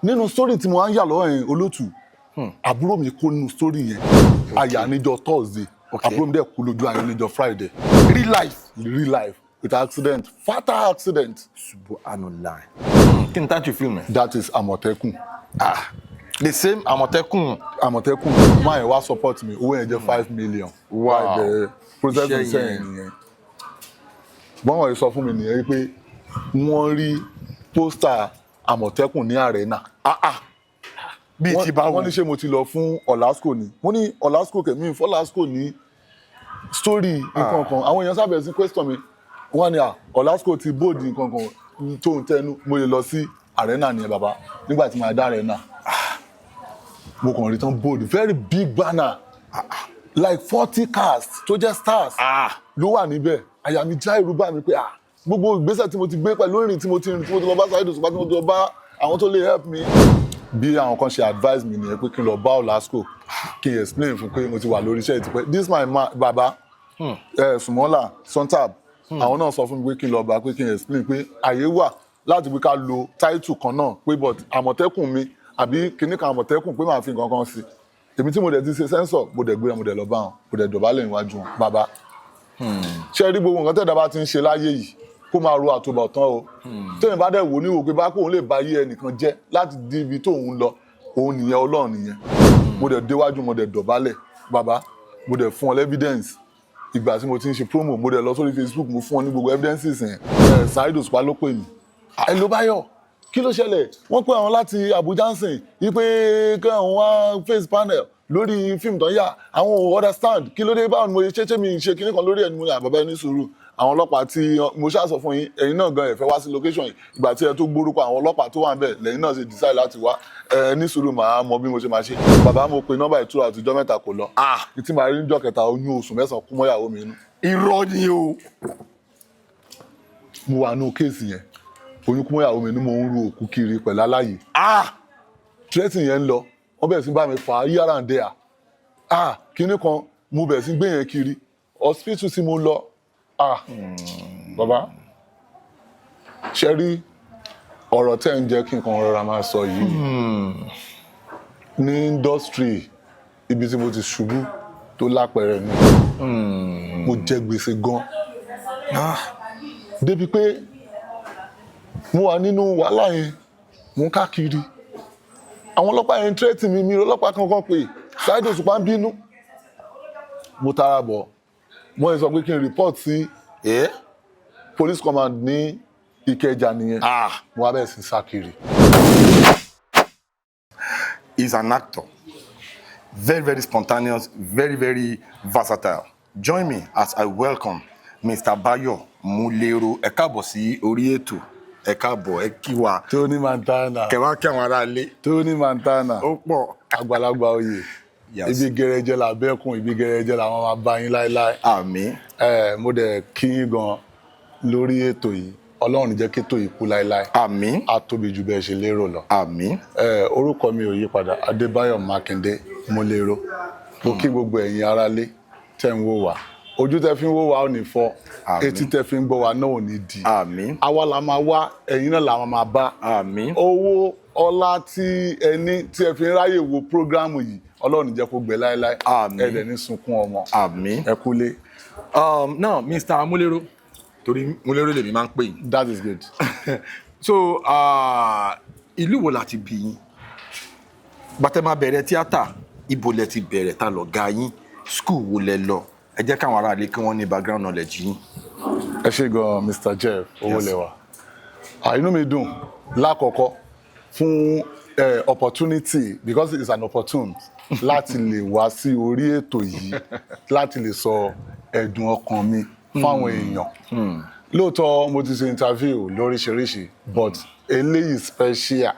nínú story tí mo wá ń yà lọ́wọ́ yẹn olótù àbúrò mi kó nínú story yẹn àyà níjọ́ Thursday àbúrò mi dẹ̀ kú lójú ayọ̀ níjọ́ Friday. Real life with accident, fatal accident. Subhanallah. Kí ni tájú fíìmù ẹ̀? That is Amotekun. The same Amotekun. Máa yẹn wá support mi owó yẹn jẹ́ 5 million. Wow. The process ń sẹ́yìn nìyẹn. Bọ́n wọ̀nyí sọ fún mi nìyẹn pé wọ́n rí pósítà Amotekun ní arena. Bíi ti báwo? Wọ́n ní ṣé mo ti lọ fún Olasco ni. Wọ́n ní Olasco kẹ̀mí fún Olasco ní story nǹkan kan. Àwọn èèyàn sábẹ̀ sí question mi. Wọ́n ní Olasco ti bóòdì nǹkan kan tó ń tẹnu. Mo lè lọ sí arena nìyẹn bàbá nígbà tí màá dá arena. Mo kàn rí tán bóòdì very big banner like 40 cars tó jẹ́ stars ló wà níbẹ̀. Àyà mi já ìrú bá mi pé gbogbo ìgbésẹ̀ tí mo ti gbé pẹ̀lú ìrìn tí mo ti rìn tí mo ti lọ bá Saheed OSupa tí mo ti lọ bá àwọn tó lè help me. Bí àwọn kan ṣe advise mi nìyẹn pé kí n lọ bá Olasco kí n explain fún pé mo ti wà lórí iṣẹ́ ìtìpẹ́. This my man baba Sumola Sontab àwọn náà sọ fún mi pé kí n lọ bá pé kí n explain pé àyè wà láti pé ká lo title kan náà pé but Amotekun mi àbí kinní kan Amotekun pé màá fi nǹkan kan sí. Èmi tí mo dẹ̀ ti ṣe sensor mo dẹ̀ gbéra mo dẹ̀ lọ bá wọn mo dẹ̀ dọ̀bálẹ̀ níwájú wọn bàbá. Ṣé rí gbogbo nǹkan tẹ̀dá bá ti ń ṣe láyé yìí kó máa ro àtúbọ̀tán o. Tẹ́yìn bá dẹ̀ wò ní wò pé bá kóun lè bá yé ẹnìkan jẹ́ láti di ibi tóun lọ òun nìyẹn Ọlọ́run nìyẹn. Mo dẹ̀ déwájú mo dẹ̀ dọ̀bálẹ̀ bàbá mo dẹ̀ fún ọ evidence ìgbà tí mo ti ń ṣe promo mo dẹ̀ lọ sórí Facebook mo fún ọ ní gbogbo evidences yẹn. Saheed OSupa ló pè mí. Ẹ ló Báyọ̀ kí ló ṣẹlẹ̀ wọ́n pè àwọn láti Abuja ń sìn wípé kí àwọn wá face panel lórí fíìmù tó ń yà àwọn ò understand kí ló dé báwo ni mo ṣe mi ṣe kinní kan lórí ẹni mo yà bàbá ẹni sùúrù àwọn ọlọ́pàá tí mo ṣàṣọ fún yín ẹ̀yin náà gan ẹ fẹ́ wá sí location yìí ìgbà tí ẹ tó gbórúkọ àwọn ọlọ́pàá tó wà ń bẹ̀ lẹ́yìn náà ṣe decide láti wá ní sùúrù màá mọ bí mo ṣe máa ṣe bàbá mo pe nọ́mbà ìtura àtijọ́ mẹ́ta kò lọ tí màá rí níjọ́ kẹta oyún oṣù mẹ́sàn-án kú mọ́yàwó mi inú. Irọ́ ni o. Mo wà nù kéèsì yẹn oyún kú mọ́yàwó mi inú mo ń ru òkú kiri pẹ̀lú aláyè. Threatening yẹn ń lọ wọ́n bẹ̀rẹ̀ sí bá mi fà á yára ń dẹ́ kinní kan mo bẹ̀rẹ̀ sí gbé yẹn kiri hospital tí mo lọ bàbá ṣe rí ọ̀rọ̀ tẹ́ ń jẹ́ kí nǹkan rọra máa sọ yìí ní industry ibi tí mo ti ṣubú tó lápẹẹrẹ ni mo jẹ gbèsè gan débi pé mo wà nínú wàhálà yẹn mo ń káàkiri àwọn ọlọ́pàá yẹn ń tírẹ́tì mi ọlọ́pàá kankan pé Saheed OSupa ń bínú mo tara bọ̀ mo yẹ sọ pé kí n report sí police command ní Ìkẹjà nìyẹn mo wá bẹ̀rẹ̀ sí sá kiri. He's an actor, very, very spontaneous, very, very versatile. Join me as I welcome Mr. Bayo Mulero. Ẹ káàbọ̀ sí orí ètò. Ẹ káàbọ̀, ẹ kí wa. Tony Montana. Kẹ̀wá kí àwọn ará ilé. Tony Montana. Ó pọ̀. Àgbàlagbà oyè. Ibi gẹrẹjẹ la bẹ́kùn, ibi gẹrẹjẹ la wọn máa bá yín láéláé. Àmín. Mo dẹ̀ kí yín gan lórí ètò yìí. Ọlọ́run ní jẹ́ kí ètò yìí kú láéláé. Àmín. Á tóbi jù bẹ́ẹ̀ ṣe lérò lọ. Àmín. Orúkọ mi ò yí padà, Adébáyọ̀ Mákindé Mulero. Mo kí gbogbo ẹ̀yin aráalé tẹ́ ń wò wá. Ojú tẹ́ fi ń wò wá ò ní fọ́. Etí tẹ́ fi ń gbọ́ wá náà ò ní di. Àmín. Àwa la máa wá, ẹ̀yin náà la máa bá. Àmín. Owó ọlá tí ẹni tí ẹ fi ń ráyè wo prógráàmù yìí Ọlọ́run jẹ́ kó gbẹ láéláé. Àmín. Ẹ dẹ̀ ní sunkún ọmọ. Àmín. Ẹ kúlé. Now, Mr. Mulero, torí Mulero lèmi máa ń pè yín. That is good. So, ìlú wo la ti bí yín? Bàtẹ́ máa bẹ̀rẹ̀ tíátà, ibo lẹ ti bẹ̀rẹ̀ ta lọ̀gá yín? School wo lẹ lọ? Ẹ jẹ́ káwọn ará ilé kí wọ́n ní background knowledge yín. Ẹ ṣé gan Mr. Jeff Owolewa. Inú mi dùn lákọ̀ọ́kọ́ fún opportunity because it is an opportunity láti lè wá sí orí ètò yìí láti lè sọ ẹ̀dùn ọkàn mi fáwọn èèyàn. Lóòótọ́ mo ti ṣe interview lóríṣiríṣi but eléyìí special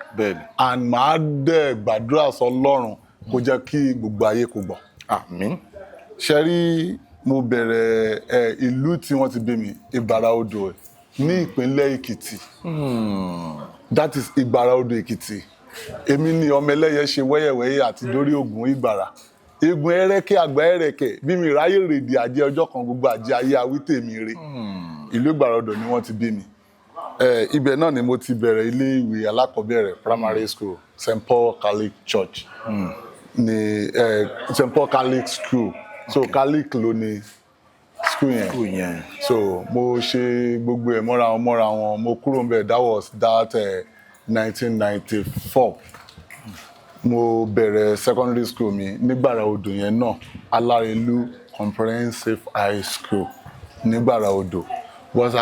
and màá dẹ̀ gbàdúrà sọ́lọ́run kó jẹ́ kí gbogbo ayé kó gbọ́. Àmín. Ṣé rí mo bẹ̀rẹ̀ ìlú tí wọ́n ti bí mi Ìbàrà Odò ní ìpínlẹ̀ Èkìtì. That is Ìbàrà Odò Èkìtì. Èmi ni ọmọ ẹlẹ́yẹ ṣe wẹ́yẹ̀wẹ́yẹ àti dórí Ògùn Ìbàrà. Egun ẹrẹ́kẹ́ àgbà ẹrẹ́kẹ́ bí mi ráyè rèdè àjẹ ọjọ́ kan gbogbo àjẹ ayé awítè mi re. Ìlú Ìbàrà Odò ni wọ́n ti bí mi. ibẹ̀ náà ni mo ti bẹ̀rẹ̀ ilé ìwé alákọ̀ọ́bẹ̀rẹ̀ primary school St. Paul Catholic Church ní St. Paul Catholic School so Catholic ló ní school yẹn so mo ṣe gbogbo ẹ̀ mọ́ra wọn mo kúrò ń bẹ̀ that was 1994 mo bẹ̀rẹ̀ secondary school mi nígbàrà odò yẹn náà Alárelú Comprehensive High School nígbàrà odò but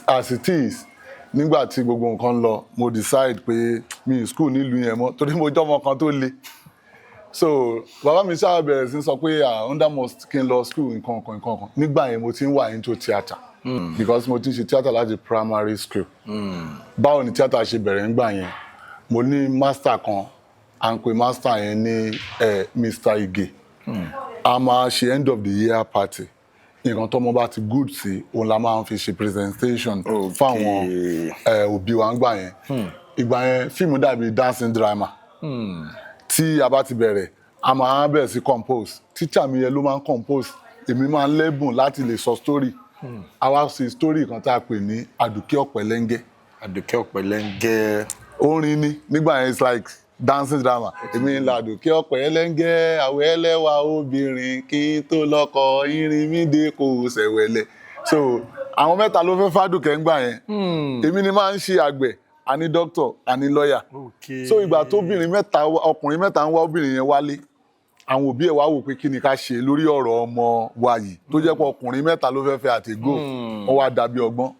as it is nígbà tí gbogbo nǹkan lọ mo decide pé mi school nílùú yẹn mọ́ torí mo jọ́ ọmọ kan tó le so bàbá mi ṣáà bẹ̀rẹ̀ sí sọ pé under must kí n lọ school nǹkan kan nígbà yẹn mo ti ń wà into theatre because mo ti ń ṣe theatre láti primary school báwo ni theatre ṣe bẹ̀rẹ̀ nígbà yẹn mo ní master kan à ń pè master yẹn ní Mr. Ige a máa ṣe end of the year party nǹkan tọ́mọ bá ti good sí òun la máa ń fi ṣe presentation fáwọn òbí wa ń gbà yẹn ìgbà yẹn fíìmù dàbí dancing drama tí a bá ti bẹ̀rẹ̀ a máa bẹ̀rẹ̀ sí compose teacher mi yẹn ló máa ń compose èmi máa ń lẹ́bùn láti lè sọ story a wá sí story kan tá a pè ní Àdùkẹ́ Ọ̀pẹ̀lẹ́ngẹ́. Àdùkẹ́ Ọ̀pẹ̀lẹ́ngẹ́. orin ni nígbà yẹn it's like dancing drama èmi ń la Àdùkẹ́ Ọ̀pẹ̀lẹ́ngẹ́ àwẹ̀ ẹlẹ́wà obìnrin kí n tó lọ́kọ irin mi dé kò ṣẹ̀wẹ̀lẹ̀ so àwọn mẹ́ta ló fẹ́ fàdùkẹ́ ń gbà yẹn èmi ni máa ń ṣe àgbẹ̀ àní doctor àní lawyer so ìgbà tó ọkùnrin mẹ́ta ń wá obìnrin yẹn wálé àwọn òbí ẹ̀ wá wò pé kí ni ká ṣe lórí ọ̀rọ̀ ọmọ wa yìí tó jẹ́ pé ọkùnrin mẹ́ta ló fẹ́ fẹ́ àtẹ̀gò wọ́n wá dàbí ọgbọ́n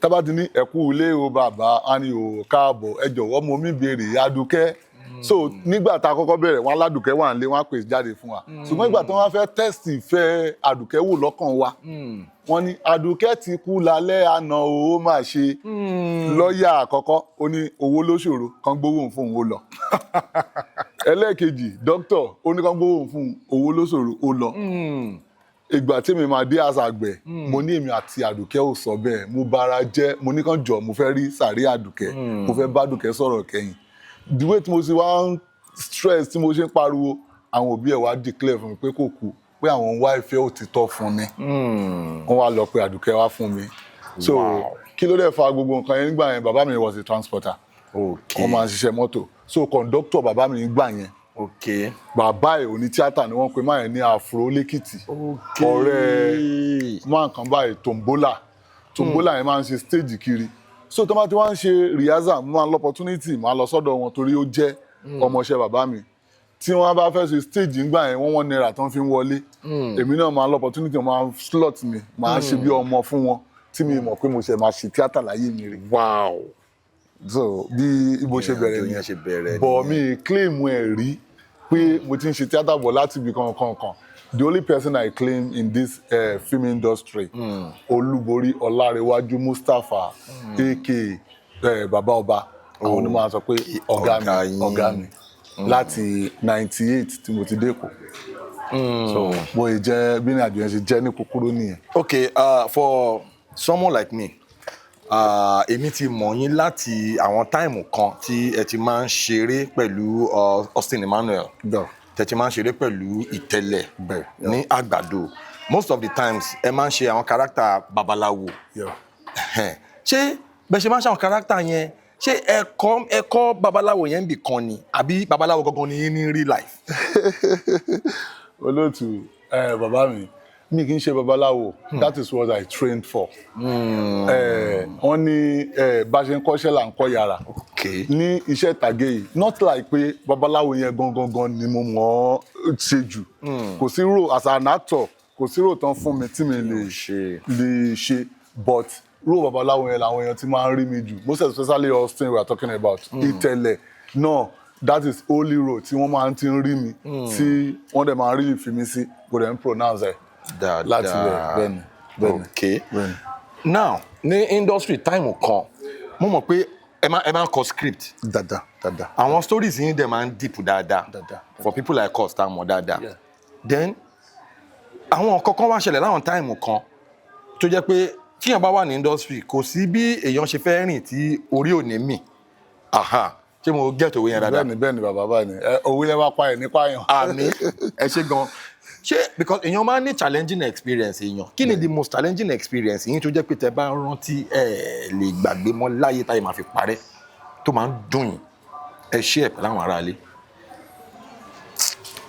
tábà ti ní ẹ̀kú ilé o bàbá á ní o káàbọ̀ ẹ jọ̀wọ́ mo mí béèrè Àdùkẹ́ so nígbà tá a kọ́kọ́ bẹ̀rẹ̀ wọn aládùkẹ́ wà nílé wọn á pèsè jáde fún wa ṣùgbọ́n ìgbà tí wọ́n fẹ́ tẹ́sítì ìfẹ́ Àdùkẹ́ wò lọ́kàn wa wọ́n ní Àdùkẹ́ ti kú lálẹ́ àná ó mà ṣe lọ́ọ̀yà àkọ́kọ́ ó ní owó ló ṣòro kan gbówó fún òun ó lọ ẹlẹ́ẹ̀kejì dókítà ó ní kan gbówó fún owó ló ṣòro ó lọ ìgbà tí mi máa dé àṣàgbẹ̀ mo ní èmi àti Àdùkẹ́ ò sọ bẹ́ẹ̀ mo bara jẹ́ mo ní kàn jọ mo fẹ́ rí sàrí Àdùkẹ́ mo fẹ́ bá Àdùkẹ́ sọ̀rọ̀ kẹ́yìn the way tí mo ṣe wá ń stress tí mo ṣe ń pariwo àwọn òbí ẹ̀ wá declare fún mi pé kò kú pé àwọn ń wá ìfẹ́ òtítọ́ fún mi wọ́n wá lọ pé Àdùkẹ́ wá fún mi so kí ló dẹ̀ fa gbogbo nǹkan yẹn nígbà yẹn bàbá mi was a transporter wọ́n máa ń ṣiṣẹ́ mọ́tò so conductor bàbá mi nígbà yẹn bàbá ẹ̀ òní tíátà ni wọ́n pe máa yẹn ní Afro lẹ́kìtì ọ̀rẹ́ máa kan báyìí Tombola yẹn máa ń ṣe stage kiri so tó máa ti wá ń ṣe rehearsal mo máa ń lọ opportunity máa lọ sọ́dọ̀ wọn torí ó jẹ́ ọmọọṣẹ́ bàbá mi tí wọ́n bá fẹ́ ṣe stage ńgbà yẹn wọ́n náírà tán fi ń wọlé èmi náà máa lọ opportunity máa slot mi máa ṣe bí ọmọ fún wọn tí mi mọ̀ pé mo ṣe máa ṣe tíátà láyé mi rè so bí ibo ṣe bẹ̀rẹ̀ nìyẹn bọ̀ mi claim ẹ̀ rí pé mo ti ń ṣe tíátà bọ̀ láti ibi kankan the only person I claim in this film industry Olúborí Ọlárewájú Mustapha aka Bàbá Ọba àwọn onímọ̀ máa sọ pé ọ̀gá mi láti 98 tí mo ti dé Èkó so bó ṣe jẹ́ bí ní àjò yẹn ṣe jẹ́ ní kúkúrú nìyẹn. Okay, for someone like me èmi ti mọ̀ yín láti àwọn táìmù kan tí ẹ ti máa ń ṣeré pẹ̀lú Austin Emmanuel tẹ ti máa ń ṣeré pẹ̀lú Ìtẹ́lẹ̀ ní Àgbàdo most of the times ẹ máa ń ṣe àwọn kárátà babaláwo ṣé bẹ́ẹ̀ ṣe máa ń ṣe àwọn kárátà yẹn ṣé ẹ̀kọ́ babaláwo yẹn bì kan ni àbí babaláwo gangan ni yín ní real life. Olóòtú bàbá mi kì í ṣe babaláwo that is what I trained for. Wọ́n ní bá ṣe ń kọ́ṣẹ́ là ń kọ́ yàrá ní iṣẹ́ ìtàgé yìí not like pé babaláwo yẹn gangan ni mo mọ̀ ọ́ ṣe jù kò sí rò as an actor kò sí rò tán fún mi tí mi lè ṣe but rò babaláwo yẹn làwọn èèyàn ti máa ń rí mi jù most especially Austin we are talking about Ìtẹ̀lẹ̀ no that is holy road tí wọ́n máa ń ti ń rí mi tí wọ́n dẹ̀ máa ń rí fi mi sí kò dẹ̀ ń pronounce ẹ̀ láti bẹ́ẹ̀ni. Okay. Now ní industry time kan mo mọ̀ pé ẹ máa ń kọ script. Dada. Àwọn stories yín dẹ̀ máa ń deep dáadáa for people like us tá a mọ̀ dáadáa. Then àwọn kankan wá ṣẹlẹ̀ láwọn time kan tó jẹ́ pé tíyàn bá wà ní industry kò sí bí èèyàn ṣe fẹ́ rìn tí orí ò ní mì. Ṣé mo get òwe yẹn dáadáa? Bẹ́ẹ̀ni bàbá báyìí òwe yẹn wá pa ẹ̀ nípa yàn. Àmín ẹ ṣé gan. because èèyàn máa ń ní challenging experience èèyàn kí ni the most challenging experience yín tó jẹ́ pé tẹ́ bá ń rántí ẹ lè gbàgbé mọ́ láyé táyé máa fi parẹ́ tó máa ń dùn yín ẹ ṣe ẹ̀ pẹ̀lú àwọn aráalé.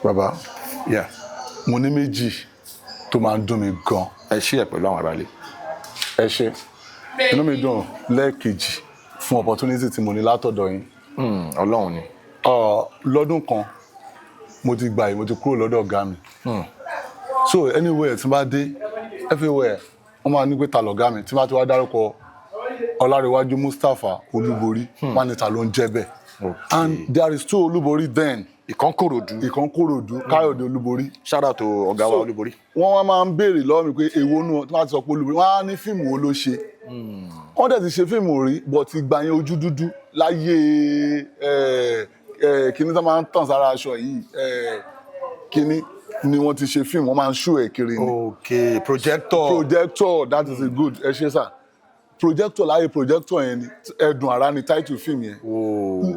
Bàbá mo ní méjì tó máa ń dùn mí gan. ẹ ṣe ẹ̀ pẹ̀lú àwọn aráalé. ẹ ṣe inú mi dùn lẹ́ẹ̀kejì fún opportunity tí mo ní látọ̀dọ̀ yín. Ọlọ́run ni. Lọ́dún kan mo ti gbà yìí mo ti kúrò lọ́dọ̀ ọ̀gá mi. So anywhere tí n bá dé everywhere wọ́n máa ní pé ta lọ̀gá mi tí n bá ti wá dárúkọ Ọlárewájú Mustapha Olúborí wọ́n ní ta ló ń jẹ́ bẹ́ẹ̀. And there is two Olúborí then. Ìkan Kòròdú Káyọ̀dé Olúborí. Shout out to ọ̀gá wa Olúborí. Wọ́n wá máa ń béèrè lọ́wọ́ mi pé èwo nù tí wọ́n ti sọ pé Olúborí wọ́n á ní fíìmù wo ló ṣe. Wọ́n dẹ̀ ti ṣe fíìmù rí but ìgbà yẹn ojú dúdú láyé kíní tó máa ń tàn sára aṣọ yìí kíní ni wọ́n ti ṣe fíìmù wọ́n máa ń ṣó ẹ̀ kiri ni. Okay, projector that is a good ẹ ṣe sà projector láyé projector yẹn ni ẹ̀dùn àrá ni title film yẹn.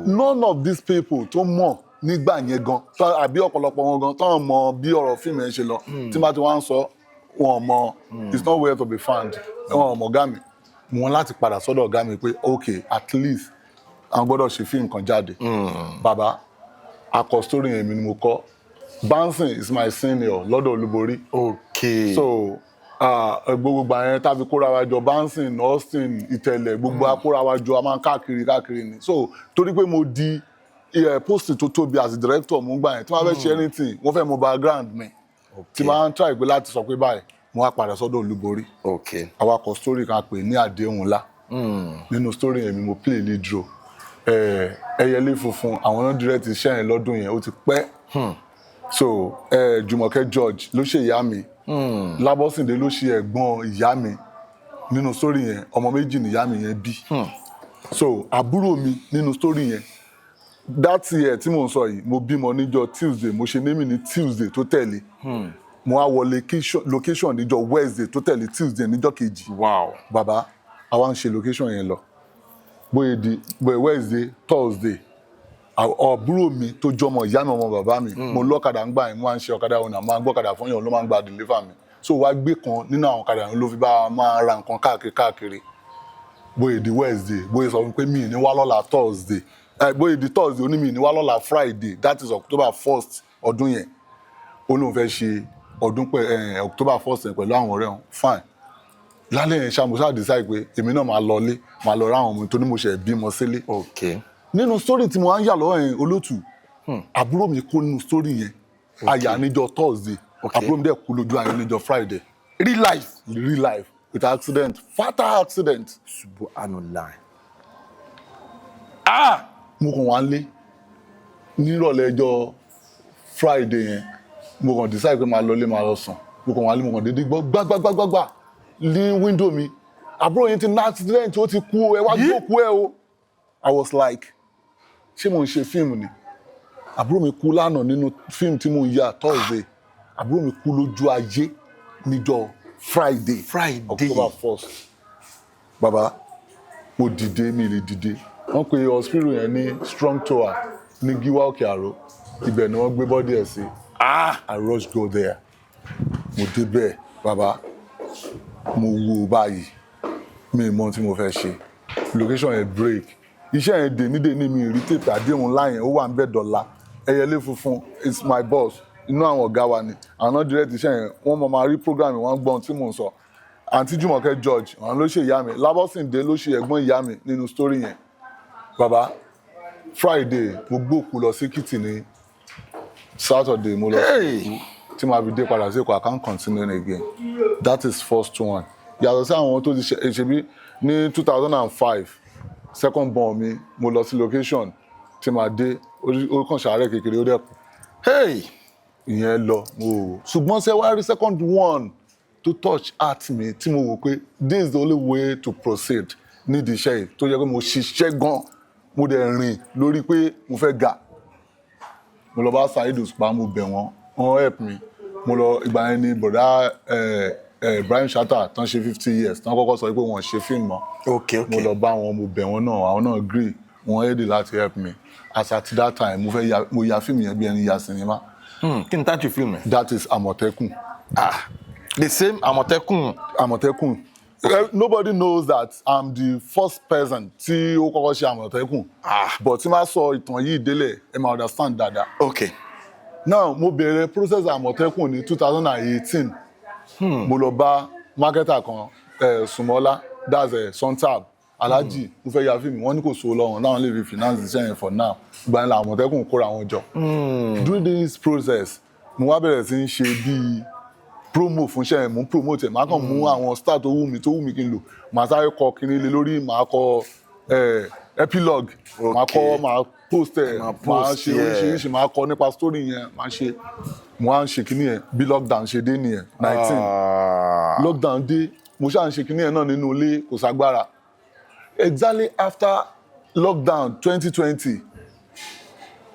None of these people tó mọ̀ nígbà yẹn gan àbí ọ̀pọ̀lọpọ̀ wọn gan tó mọ̀ bí ọ̀rọ̀ fíìmù yẹn ṣe lọ tí bá ti wá ń sọ wọn mọ̀ it's not where to be found wọn mọ̀ ọ̀gá mi mo wọn láti padà sọ́dọ̀ ọ̀gá mi pé okay at least àwọn gbọ́dọ̀ ṣe fíìmù kan jáde. Bàbá akọ story yẹn mi ni mo kọ Bouncing is my senior lọ́dọ̀ Olúborí. Okay. So gbogbo gbà yẹn tàbí kóra wa jọ Bouncing Austin Ìtẹ̀lẹ̀ gbogbo akóra wa jọ a máa ń káàkiri ni so torí pé mo di post tó tóbi as a director mo gbà yẹn tí wọ́n fẹ́ ṣe anything wọ́n fẹ́ mọ background mi tí máa ń try pé láti sọ pé báyìí mo wá padà sọ́dọ̀ Olúborí. Àwa kọ story kan pè ní Àdéhùn Ńlá nínú story yẹn mi mo play lead role Ẹyẹlé Funfun àwọn náà direct iṣẹ́ yẹn lọ́dún yẹn ó ti pẹ́ so Jùmọ̀kẹ́ George ló ṣe ìyá mi Lábọ́sìndé ló ṣe ẹ̀gbọ́n ìyá mi nínú story yẹn ọmọ méjì ni ìyá mi yẹn bí so àbúrò mi nínú story yẹn that year tí mò ń sọ yìí mo bímọ níjọ́ Tuesday mo ṣe naming ní Tuesday tó tẹ̀lé mo wá wọ location níjọ́ Wednesday tó tẹ̀lé Tuesday níjọ́ kejì. Wow. Bàbá àwa ń ṣe location yẹn lọ bóyá Wednesday Thursday àbúrò mi tó jọmọ ìyá mi ọmọ bàbá mi mo lọ́kadà ń gbà yẹn mo máa ń ṣe ọ̀kadà ọ̀nà máa ń gbọ́kadà fún yàn ló máa ń gba deliver mi so wá gbé kan nínú àwọn ọ̀kadà yẹn ló fi bá máa ra nǹkan káàkiri bóyá di Wednesday bóyá sọ pé mi ní wá lọ́la Thursday bóyá di Thursday ó ní mi ní wá lọ́la Friday that is October 1st ọdún yẹn ó lóun fẹ́ ṣe ọdún October 1st yẹn pẹ̀lú àwọn ọ̀rẹ́ wọn fine lálẹ́ yẹn ṣàmùsà decide pé èmi náà máa lọ ra àwọn ọmọ tó ní mo ṣe bímọ sílé. Nínú story tí mo wá ń yà lọ́wọ́ yẹn olótù àbúrò mi kú nínú story yẹn àyà níjọ́ Thursday àbúrò mi dẹ̀ kú lójú ayé níjọ́ Friday. Real life with accident fatal accident. Subhanallah. Mo kàn wá ń lé nírọ̀lẹ́ ọjọ́ Friday yẹn mo kàn decide pé máa lọlé máa lọ sùn mo kàn wá lé mo kàn dédé gbọ́ gbágbágbágbá ní window mi àbúrò yẹn ti ní accident ó ti kú ẹ wá gbókú ẹ o. I was like ṣé mo ń ṣe fíìmù ni àbúrò mi kú lánàá nínú fíìmù tí mo ń yà Thursday àbúrò mi kú lójú ayé níjọ́ Friday October 1st. Bàbá mo dìde mi lè dìde wọ́n pe hospital yẹn ní strong tower ní Gíwá Òkè Àró ibẹ̀ ni wọ́n gbé bọ́dí ẹ̀ sí. I rush go there mo débẹ̀ bàbá mo wo báyìí mi mọ tí mo fẹ́ ṣe location yẹn break iṣẹ́ yẹn dè ní mi rí tètè Àdéhùn Ńlá yẹn ó wà ń bẹ̀ dọ̀la Ẹyẹlé Funfun is my boss inú àwọn ọ̀gá wa ni àwọn náà direct iṣẹ́ yẹn wọ́n máa rí program wọn gbọ́n tí mò ń sọ àǹtí Jùmọ̀kẹ́ George àwọn ló ṣe ìyá mi Lábọ́sìndé ló ṣe ẹ̀gbọ́n ìyá mi nínú story yẹn. Bàbá Friday mo gbóòkú lọ sí Kìtì ní Saturday mo lọ sí tí màá fi dé padà sí Èkó I can't continue again that is first one. Yàtọ̀ sí àwọn tó ti ṣe bí ní 2005 second born mi mo lọ sí location tí màá dé ó kàn ṣàárẹ̀ kékeré ó dẹ́kun ìyẹn lọ mo ṣùgbọ́n ṣe wá rí second one to touch heart mi tí mo wò pé this is the only way to proceed nídìí iṣẹ́ yìí tó yẹ pé mo ṣiṣẹ́ gan mo dẹ̀ rìn lórí pé mo fẹ́ ga mo lọ bá Saheed OSupa mo bẹ̀ wọ́n help me mo lọ ìgbà yẹn ni bọ̀dá Ibrahim Shatta tán ṣe 50 years tán kọ́kọ́ sọ pé wọ́n ṣe fíìmù mọ́ mo lọ bá wọn mo bẹ̀ wọ́n náà àwọn náà agree wọ́n ready láti help me as at that time mo ya fíìmù yẹn bí ẹni ya sinimá Kí ni title film ẹ̀? That is Amotekun. The same Amotekun. Amotekun. Nobody knows that I'm the first person tí ó kọ́kọ́ ṣe Amotekun. But tí máa sọ ìtàn yìí délẹ̀, ẹ máa understand dáadáa. Okay. Now, mo bẹ̀rẹ̀ process Amotekun ní 2018. Mo lọ bá marketer kan, Sumola, that's Sontab, Alhaji, mo fẹ́ ya fíìmù, wọ́n ní kò sówó lọ́wọ́, láwọn lè fi finance iṣẹ́ yẹn for now. Ìgbà yẹn la Amotekun kóra wọn jọ. During this process, mo wá bẹ̀rẹ̀ sí ń ṣe bíi promo fún iṣẹ́ yẹn, mo ń promote ẹ̀, máa kàn mú àwọn star tó wù mí kí n lò, màá sáré kọ kíní lé lórí, màá kọ epilogue, màá post ẹ̀, màá ṣe oríṣiríṣi, màá kọ nípa story yẹn, màá ṣe, mo wá ń ṣe kíní yẹn bí lockdown ṣe dé nìyẹn 19 lockdown dé, mo ṣáà ń ṣe kíní yẹn náà nínú ilé, kò ságbára. Exactly after lockdown 2020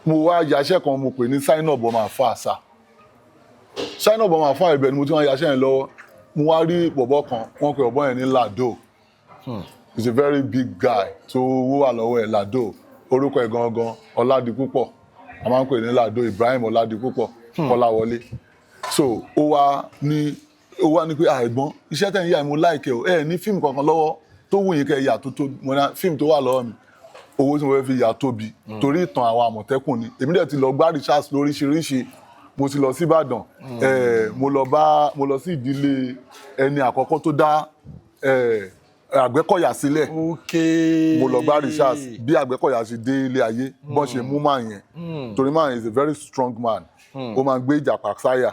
mo wá yaṣẹ́ kan mo pè ní sign up ọmọ àfa àṣà. Sign up ọmọ àfa ibẹ̀ ni mo ti wá yaṣẹ́ yẹn lọ́wọ́, mo wá rí bọ̀bọ̀ kan, wọ́n pe bọ̀bọ̀ yẹn ní Lado. He's a very big guy tó owó wà lọ́wọ́ ẹ̀, Lado, orúkọ ẹ̀ gangan Ọládipúpọ̀, a máa ń pè ní Lado Ibrahim Ọládipúpọ̀ Kọ́láwọlé. So ó wá ní pé ẹ̀gbọ́n iṣẹ́ tẹ̀ ń yà mo láìkẹ́ o, ẹ̀ ní fíìmù kankan lọ́wọ́ tó wù yín kẹ́ yà tó mo ní fíìmù tó wà lọ́wọ́ mi, owó tí mo fẹ́ fi yà tóbi torí ìtàn àwọn Àmọ̀tẹ́kùn ni. Èmi dẹ̀ ti lọ gbá research lóríṣiríṣi, mo ti lọ sí Ìbàdàn, mo lọ sí ìdílé ẹni àkọ́kọ́ tó dá Àgbẹ̀kọ̀yà sílẹ̀. Mo lọ gbá research bí Àgbẹ̀kọ̀yà ṣe dé ilé ayé, bọ́n ṣe mú máa yẹn, torí máa yẹn is a very strong man, ó máa ń gbé ìjà pàṣáyà,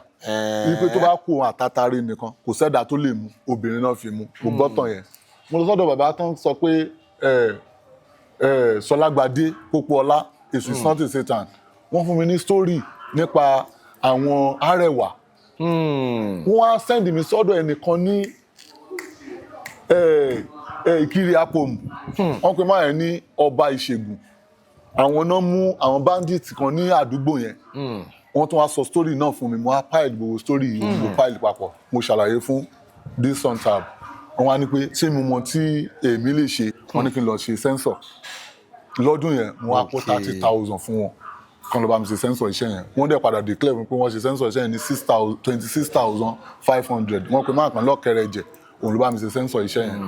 wípé tó bá kú òun àtàtàrí nìkan kò sẹ́dá tó lè mú, obìnrin náà fi mú, mo gbọ́ tàn yẹn. Mo lọ sọ́dọ̀ bàbá tán sọ pé Sọlágbadé Pópóọlá, Èṣù Ìsántì Satan, wọ́n fún mi ní story nípa àwọn Arẹwà. Wọ́n á send mi sọ́dọ̀ ẹnìkan ní Ìkiri Apòmù, wọ́n pe máa yẹn ní ọba ìṣègùn. Àwọn náà mú àwọn bandits kan ní àdúgbò yẹn, wọ́n tún wá sọ story náà fún mi, mo wá pile gbogbo story yìí, mo pile papọ̀, mo ṣàlàyé fún this Sontab. Wọ́n wá ní pé ṣé mo mọ tí èmi lè ṣe, wọ́n ní kí n lọ ṣe sensor. Lọ́dún yẹn mo wá kó 30,000 fún wọn kan lọ bá mi ṣe sensor iṣẹ́ yẹn. Wọ́n dẹ̀ padà declare pé wọ́n ṣe sensor iṣẹ́ yẹn ní 26,500. Wọ́n pe máa kàn lọ́kẹrẹ jẹ, òun ló bá mi ṣe sensor iṣẹ́ yẹn.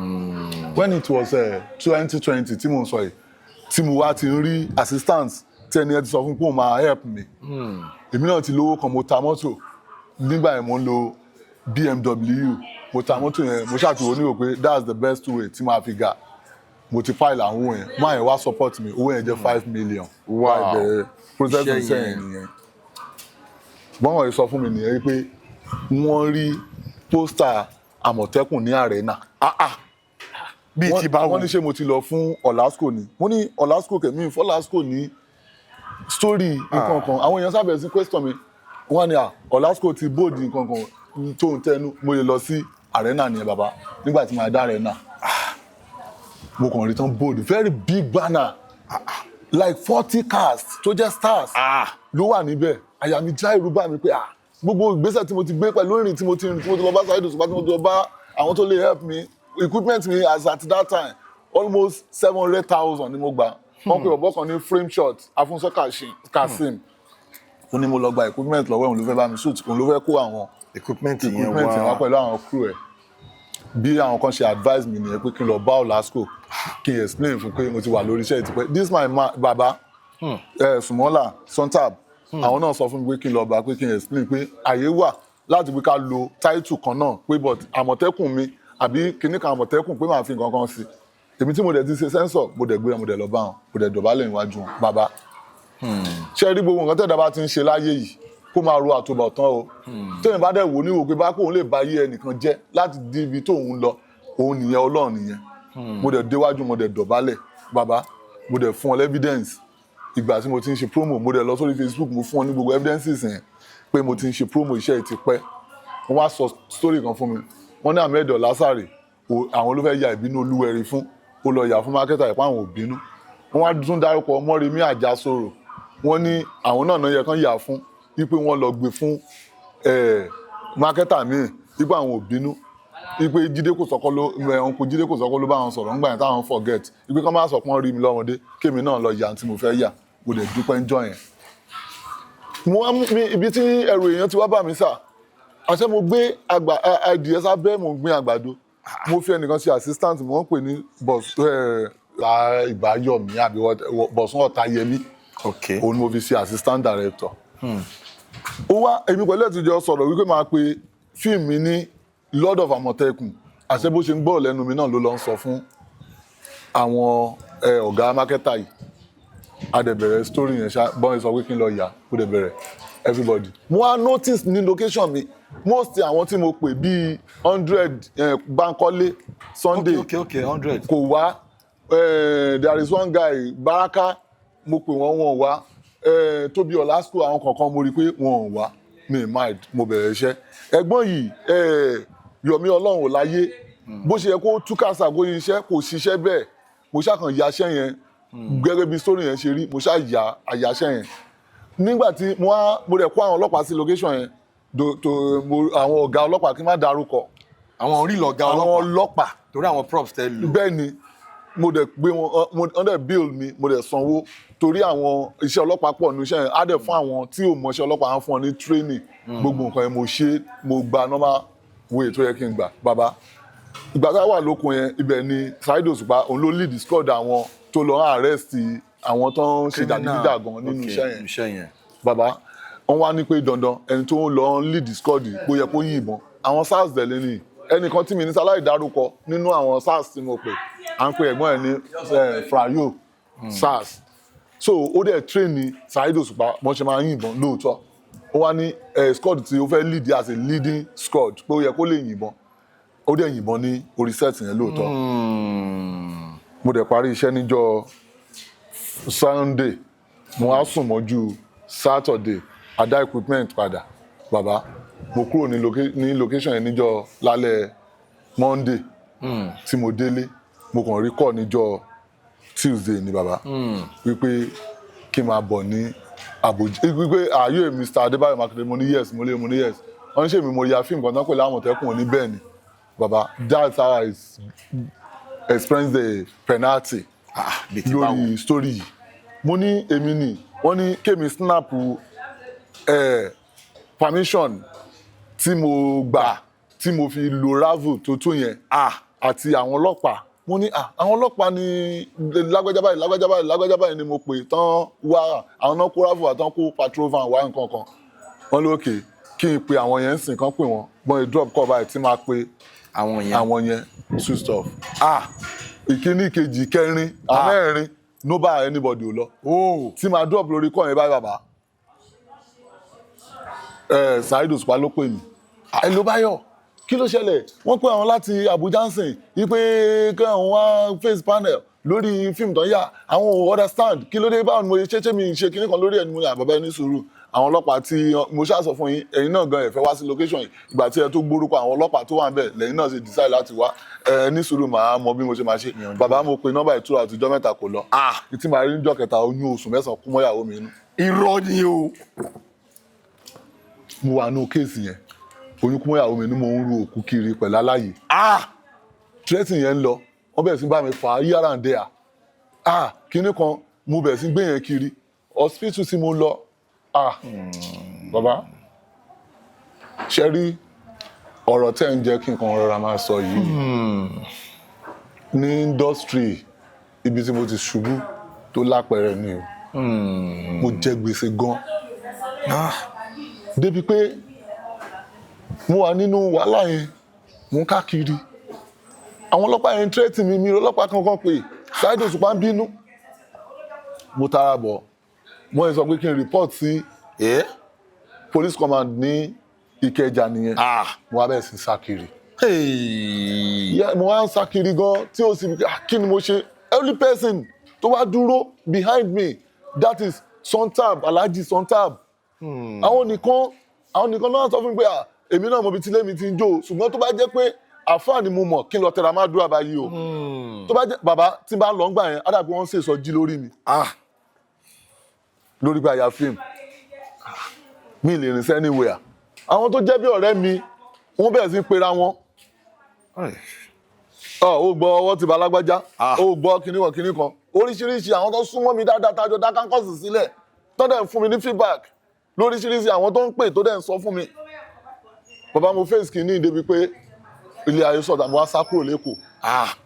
When it was 2020 tí mo ń sọ yìí, tí mo wá ti ń rí assistance tí ẹni ẹ ti sọ fún pé òun máa help mi, èmi náà ti lówó kan, mo ta mọ́tò. Nígbà yẹn mo ń lo BMW, mo ta mọ́tò yẹn, mo ṣàtúwò ní wò pé that's the best way tí máa fi ga. Mo ti file àwọn owó yẹn, máa yẹn wá support mi, owó yẹn jẹ́ 5 million. Wow. Bẹ̀rẹ̀ process iṣẹ́ yẹn nìyẹn. Bọ́n wọ̀nyí sọ fún mi nìyẹn pé wọ́n rí pósítà Àmọ̀tẹ́kùn ní Arena. Bíi ti báwo? Wọ́n ní ṣé mo ti lọ fún Ọ̀làsíkò ni. Mo ní Ọ̀làsíkò kẹ̀mí fún Ọ̀làsíkò ní story nǹkan kan. Àwọn èèyàn sábẹ̀ sí question mi, wọ́n ní Ọ̀làsíkò ti bóòdì nǹkan kan tó ń tẹnu, mo lè lọ sí Arena nìyẹn bàbá, nígbà tí màá dá Arena. Mo kàn rí tán bold, very big banner, like 40 cars tó jẹ́ stars ló wà níbẹ̀. Àyà mi já ìrú bá mi pé gbogbo ìgbésẹ̀ tí mo ti gbé pẹ̀lú ìrìn tí mo ti lọ bá Saheed OSupa, tí mo ti lọ bá àwọn tó lè help me, equipment mi as at that time almost 700,000 ni mo gbà. Wọ́n pe ọ̀bọ̀ kan ní frame shot Afúnṣọ́ Kasim, ó ní mo lọ gba equipment lọ́wọ́ òun ló fẹ́ bá mi shoot, òun ló fẹ́ kó àwọn equipment yẹn wá pẹ̀lú àwọn crew ẹ̀. Bí àwọn kan ṣe advise mi nìyẹn pé kí n lọ bá Ọ̀làsíkò kí n explain fún pé mo ti wà lórí iṣẹ́ ìtìpẹ́. This my man baba Sumola Sontab, àwọn náà sọ fún mi pé kí n lọ bá, pé kí n explain pé àyè wà láti pé ká lo title kan náà, pé but Àmọ̀tẹ́kùn mi àbí kíní kan Àmọ̀tẹ́kùn pé màá fi nǹkan kan sí. Èmi tí mo dẹ̀ ti ṣe sensor, mo dẹ̀ gbéra, mo dẹ̀ lọ bá wọn, mo dẹ̀ dọ̀bálẹ̀ níwájú wọn. Bàbá ṣé rí gbogbo nǹkan tẹ̀dá bá ti ń ṣe láyé yìí kó máa ro àtúbọ̀tán o. Tẹ́yìn bá dẹ̀ wò ní wò pé bá kóun lè bá yé ẹnìkan jẹ́ láti di ibi tóun lọ, òun nìyẹn, Ọlọ́run nìyẹn. Mo dẹ̀ déwájú, mo dẹ̀ dọ̀bálẹ̀, bàbá mo dẹ̀ fún ọ evidence. Ìgbà tí mo ti ń ṣe promo, mo dẹ̀ lọ sórí Facebook, mo fún ọ ní gbogbo evidences yẹn pé mo ti ń ṣe promo iṣẹ́ ti pẹ́. Wọ́n wá sọ story kan fún mi, wọ́n ní Ahmed Ọlásàrè àwọn ló fẹ́ ya ìbínú Olúwẹ̀rí fún, ó lọ yà fún marketer ìpá àwọn òbínú. Wọ́n wá tún dárúkọ Mọ́remí Àjàsorò, wọ́n ní àwọn náà yẹ kán yà fún, wípé wọ́n lọ gbé fún marketer míì, wípé àwọn òbínú, wípé Jídé Kòsọ́kọ́ ló bá wọn sọ̀rọ̀ nígbà yẹn táwọn forget, wípé kán má sọ pé wọ́n rí mi lọ́mọdé, kémi náà lọ yà tí mo fẹ́ yà, mo lè dúpẹ́ ń jọ yẹn. mo wá ibi tí ẹrù èèyàn ti wá bá mi sà àṣẹ mo gbé adìẹ sábẹ́ mo gbin àgbàdo mo fi ẹnìkan ṣe assistant mo ń pè ní ìbáyọ̀mí àbí bọ̀sùn ọ̀tayẹmí òun ni mo fi ṣe assistant director. ó wá èmi pẹ̀lú ẹ̀tùjọ sọ̀rọ̀ wípé máa pe fíìmù mi ní Lord of Amotekun àṣẹ bó ṣe ń gbọ́ lẹ́nu mi náà ló lọ ń sọ fún àwọn ọ̀gá mákẹ́tà yìí a dẹ̀ bẹ̀rẹ̀ story yẹn ṣá bọ́n sọ pé kí n lọ yà kó dẹ̀ bẹ̀rẹ̀ everybody. mo wá notice ní location mi most àwọn tí mo pè bíi 100 Bankole Sunday okay 100 kò wá there is one guy Baraka mo pè wọ́n wá Tóbi Ọlásùkò àwọn kankan mo rí pé wọn ò wá mi mind mo bẹ̀rẹ̀ iṣẹ́ ẹ̀gbọ́n yìí Yọ̀mí Ọlọ́run ò láyé bó ṣe yẹ kó túkàsà kó iṣẹ́ kò ṣiṣẹ́ bẹ́ẹ̀ mo ṣàkàn yaṣẹ́ yẹn gẹ́gẹ́ bí story yẹn ṣe rí mo ṣá ya àyàṣẹ́ yẹn nígbà tí mo rẹ̀ kó àwọn ọlọ́pàá sí location yẹn àwọn ọ̀gá ọlọ́pàá kí n má dárúkọ àwọn orí lọ̀gá ọlọ́pàá torí àwọn props tẹ́ lò bẹ́ẹ̀ ni mo dẹ̀ gbé wọn wọ́n dẹ̀ bill mi mo dẹ̀ sanwó torí àwọn iṣẹ́ ọlọ́pàá pọ̀ ní iṣẹ́ yẹn á dẹ̀ fún àwọn tí ò mọ iṣẹ́ ọlọ́pàá á fún ọ ní training gbogbo nǹkan yẹn mo ṣe mo gba normal way tó yẹ kí n gbà bàbá ìgbà tá a wà lókun yẹn ibẹ̀ ni Saheed OSupa òun ló lead squad àwọn tó lọ arrest àwọn tó ń ṣe jàgídíjàgan nínú iṣẹ́ yẹn bàbá wọ́n wá ní pé dandan ẹni tó ń lọ lead squad pé ó yẹ kó yìnbọn àwọn SARS dẹ̀ lé ní ẹnìkan tí mi ní sáláì dárúkọ nínú àwọn SARS tí mo pè à ń pè ẹ̀gbọ́n ẹ̀ ní Frayo SARS so ó dẹ̀ train ní Saheed OSupa wọ́n ṣe máa yìnbọn lóòótọ́ ó wá ní squad tí ó fẹ́ lead as a leading squad pé ó yẹ kó lè yìnbọn ó dẹ̀ yìnbọn ní orí set yẹn lóòótọ́ mo dẹ̀ parí iṣẹ́ níjọ́ Sunday mo wá sùn mọ́jú Saturday a dá equipment padà bàbá mo kúrò ní location yẹn níjọ́ lálẹ́ Monday tí mo délé mo kàn rí call níjọ́ Tuesday ni bàbá wípé kí n máa bọ̀ ní Abuja wípé ààyè Mr. Adébáyọ̀ Makinde mo ní yes mo ní yes wọ́n ní ṣe mi mo ya fíìmù kan tán pẹ̀lú Àmọ̀tẹ́kùn ní bẹ́ẹ̀ ni bàbá that's how I experience the penalty lórí story yìí mo ní èmi ni wọ́n ní kémi snap permission tí mo gbà tí mo fi lo ravel tó tó yẹn àti àwọn ọlọ́pàá mo ní àwọn ọlọ́pàá ní lágbájá báyìí ni mo pè tán wá àwọn náà kó ravel àtàn kó patrol van wá nǹkan kan wọ́n ló òkè kí n pe àwọn yẹn ń sìn kán pè wọ́n bọ́n drop call báyìí tí máa pe àwọn yẹn switch off ìkíní kejì kẹrin àmẹ́rin no bá anybody ò lọ tí máa drop lórí kọ́ yẹn báyìí bàbá Saheed OSupa ló pè mí ẹ ló Báyọ̀ kí ló ṣẹlẹ̀ wọ́n pè àwọn láti Abuja ń sìn wípé kí àwọn wá face panel lórí fíìmù tó ń yà àwọn ò understand kí ló dé báwo ni mo ṣe mi ṣe kíní kan lórí ẹ̀ ni mo ní àbàbá ẹni sùúrù àwọn ọlọ́pàá tí mo ṣàṣọ fún yín ẹ̀yin náà gan ẹ fẹ́ wá sí location yìí ìgbà tí ẹ tó gbórúkọ àwọn ọlọ́pàá tó wà ń bẹ̀ lẹ́yìn náà ṣe decide láti wá ní sùúrù màá mọ bí mo ṣe máa ṣe bàbá mo pe nọ́mbà ìtura àtijọ́ mẹ́ta kò lọ tí màá rí níjọ́ kẹta oyún oṣù mẹ́sàn-án kú mọ́yàwó mi inú. irọ́ ni o. mo wà nù kéèsì yẹn oyún kú mọ́yàwó mi inú mo ń ru òkú kiri pẹ̀lú aláyè tírẹ́tì yẹn ń lọ wọ́n bẹ̀rẹ̀ sí bá mi fà á yára ń dẹ́ kinní kan mo bẹ̀rẹ̀ sí gbé yẹn kiri hospital tí mo lọ bàbá ṣe rí ọ̀rọ̀ tẹ́ ń jẹ́ kí n kan rọra máa sọ yìí ní industry ibi tí mo ti ṣubú tó lápẹẹrẹ ni o mo jẹ gbèsè gan débi pé mo wà nínú wàhálà yẹn mo ń káàkiri àwọn ọlọ́pàá yẹn ń tírẹ́tì mi ọlọ́pàá kankan pé Saheed OSupa ń bínú mo tara bọ̀ mo sọ pé kí n report sí police command ní Ìkẹjà nìyẹn mo wá bẹ̀rẹ̀ sí sá kiri mo wá ń sá kiri gan tí ó sì kí ni mo ṣe only person tó wá dúró behind me that is Sontab Alhaji Sontab àwọn nìkan náà sọ fún mi pé èmi náà mo bi tílé mi ti ń jó ṣùgbọ́n tó bá jẹ́ pé àfáà ni mo mọ̀ kí n lọ tẹ̀ra má dúrà báyìí o tó bá jẹ́ bàbá tí n bá lọ ń gbà yẹn á dàbí wọ́n ń ṣèṣọ jí lórí mi lórí pé àyà fíìmù mi lè rìn sí anywhere àwọn tó jẹ́ bí ọ̀rẹ́ mi wọ́n bẹ̀rẹ̀ sí pera wọn ó gbọ́ ọwọ́ ti bá lágbájá ó gbọ́ kinní kan oríṣiríṣi àwọn tó súnmọ́ mi dáadáa tájọ dá kánkọ́sì sílẹ̀ tó dẹ̀ fún mi ní feedback lóríṣiríṣi àwọn tó ń pè tó dẹ̀ ń sọ fún mi bàbá mo face kìíní débi pé ilé ayé sọ̀tà mo wá sá kúrò lẹ́kọ̀ọ́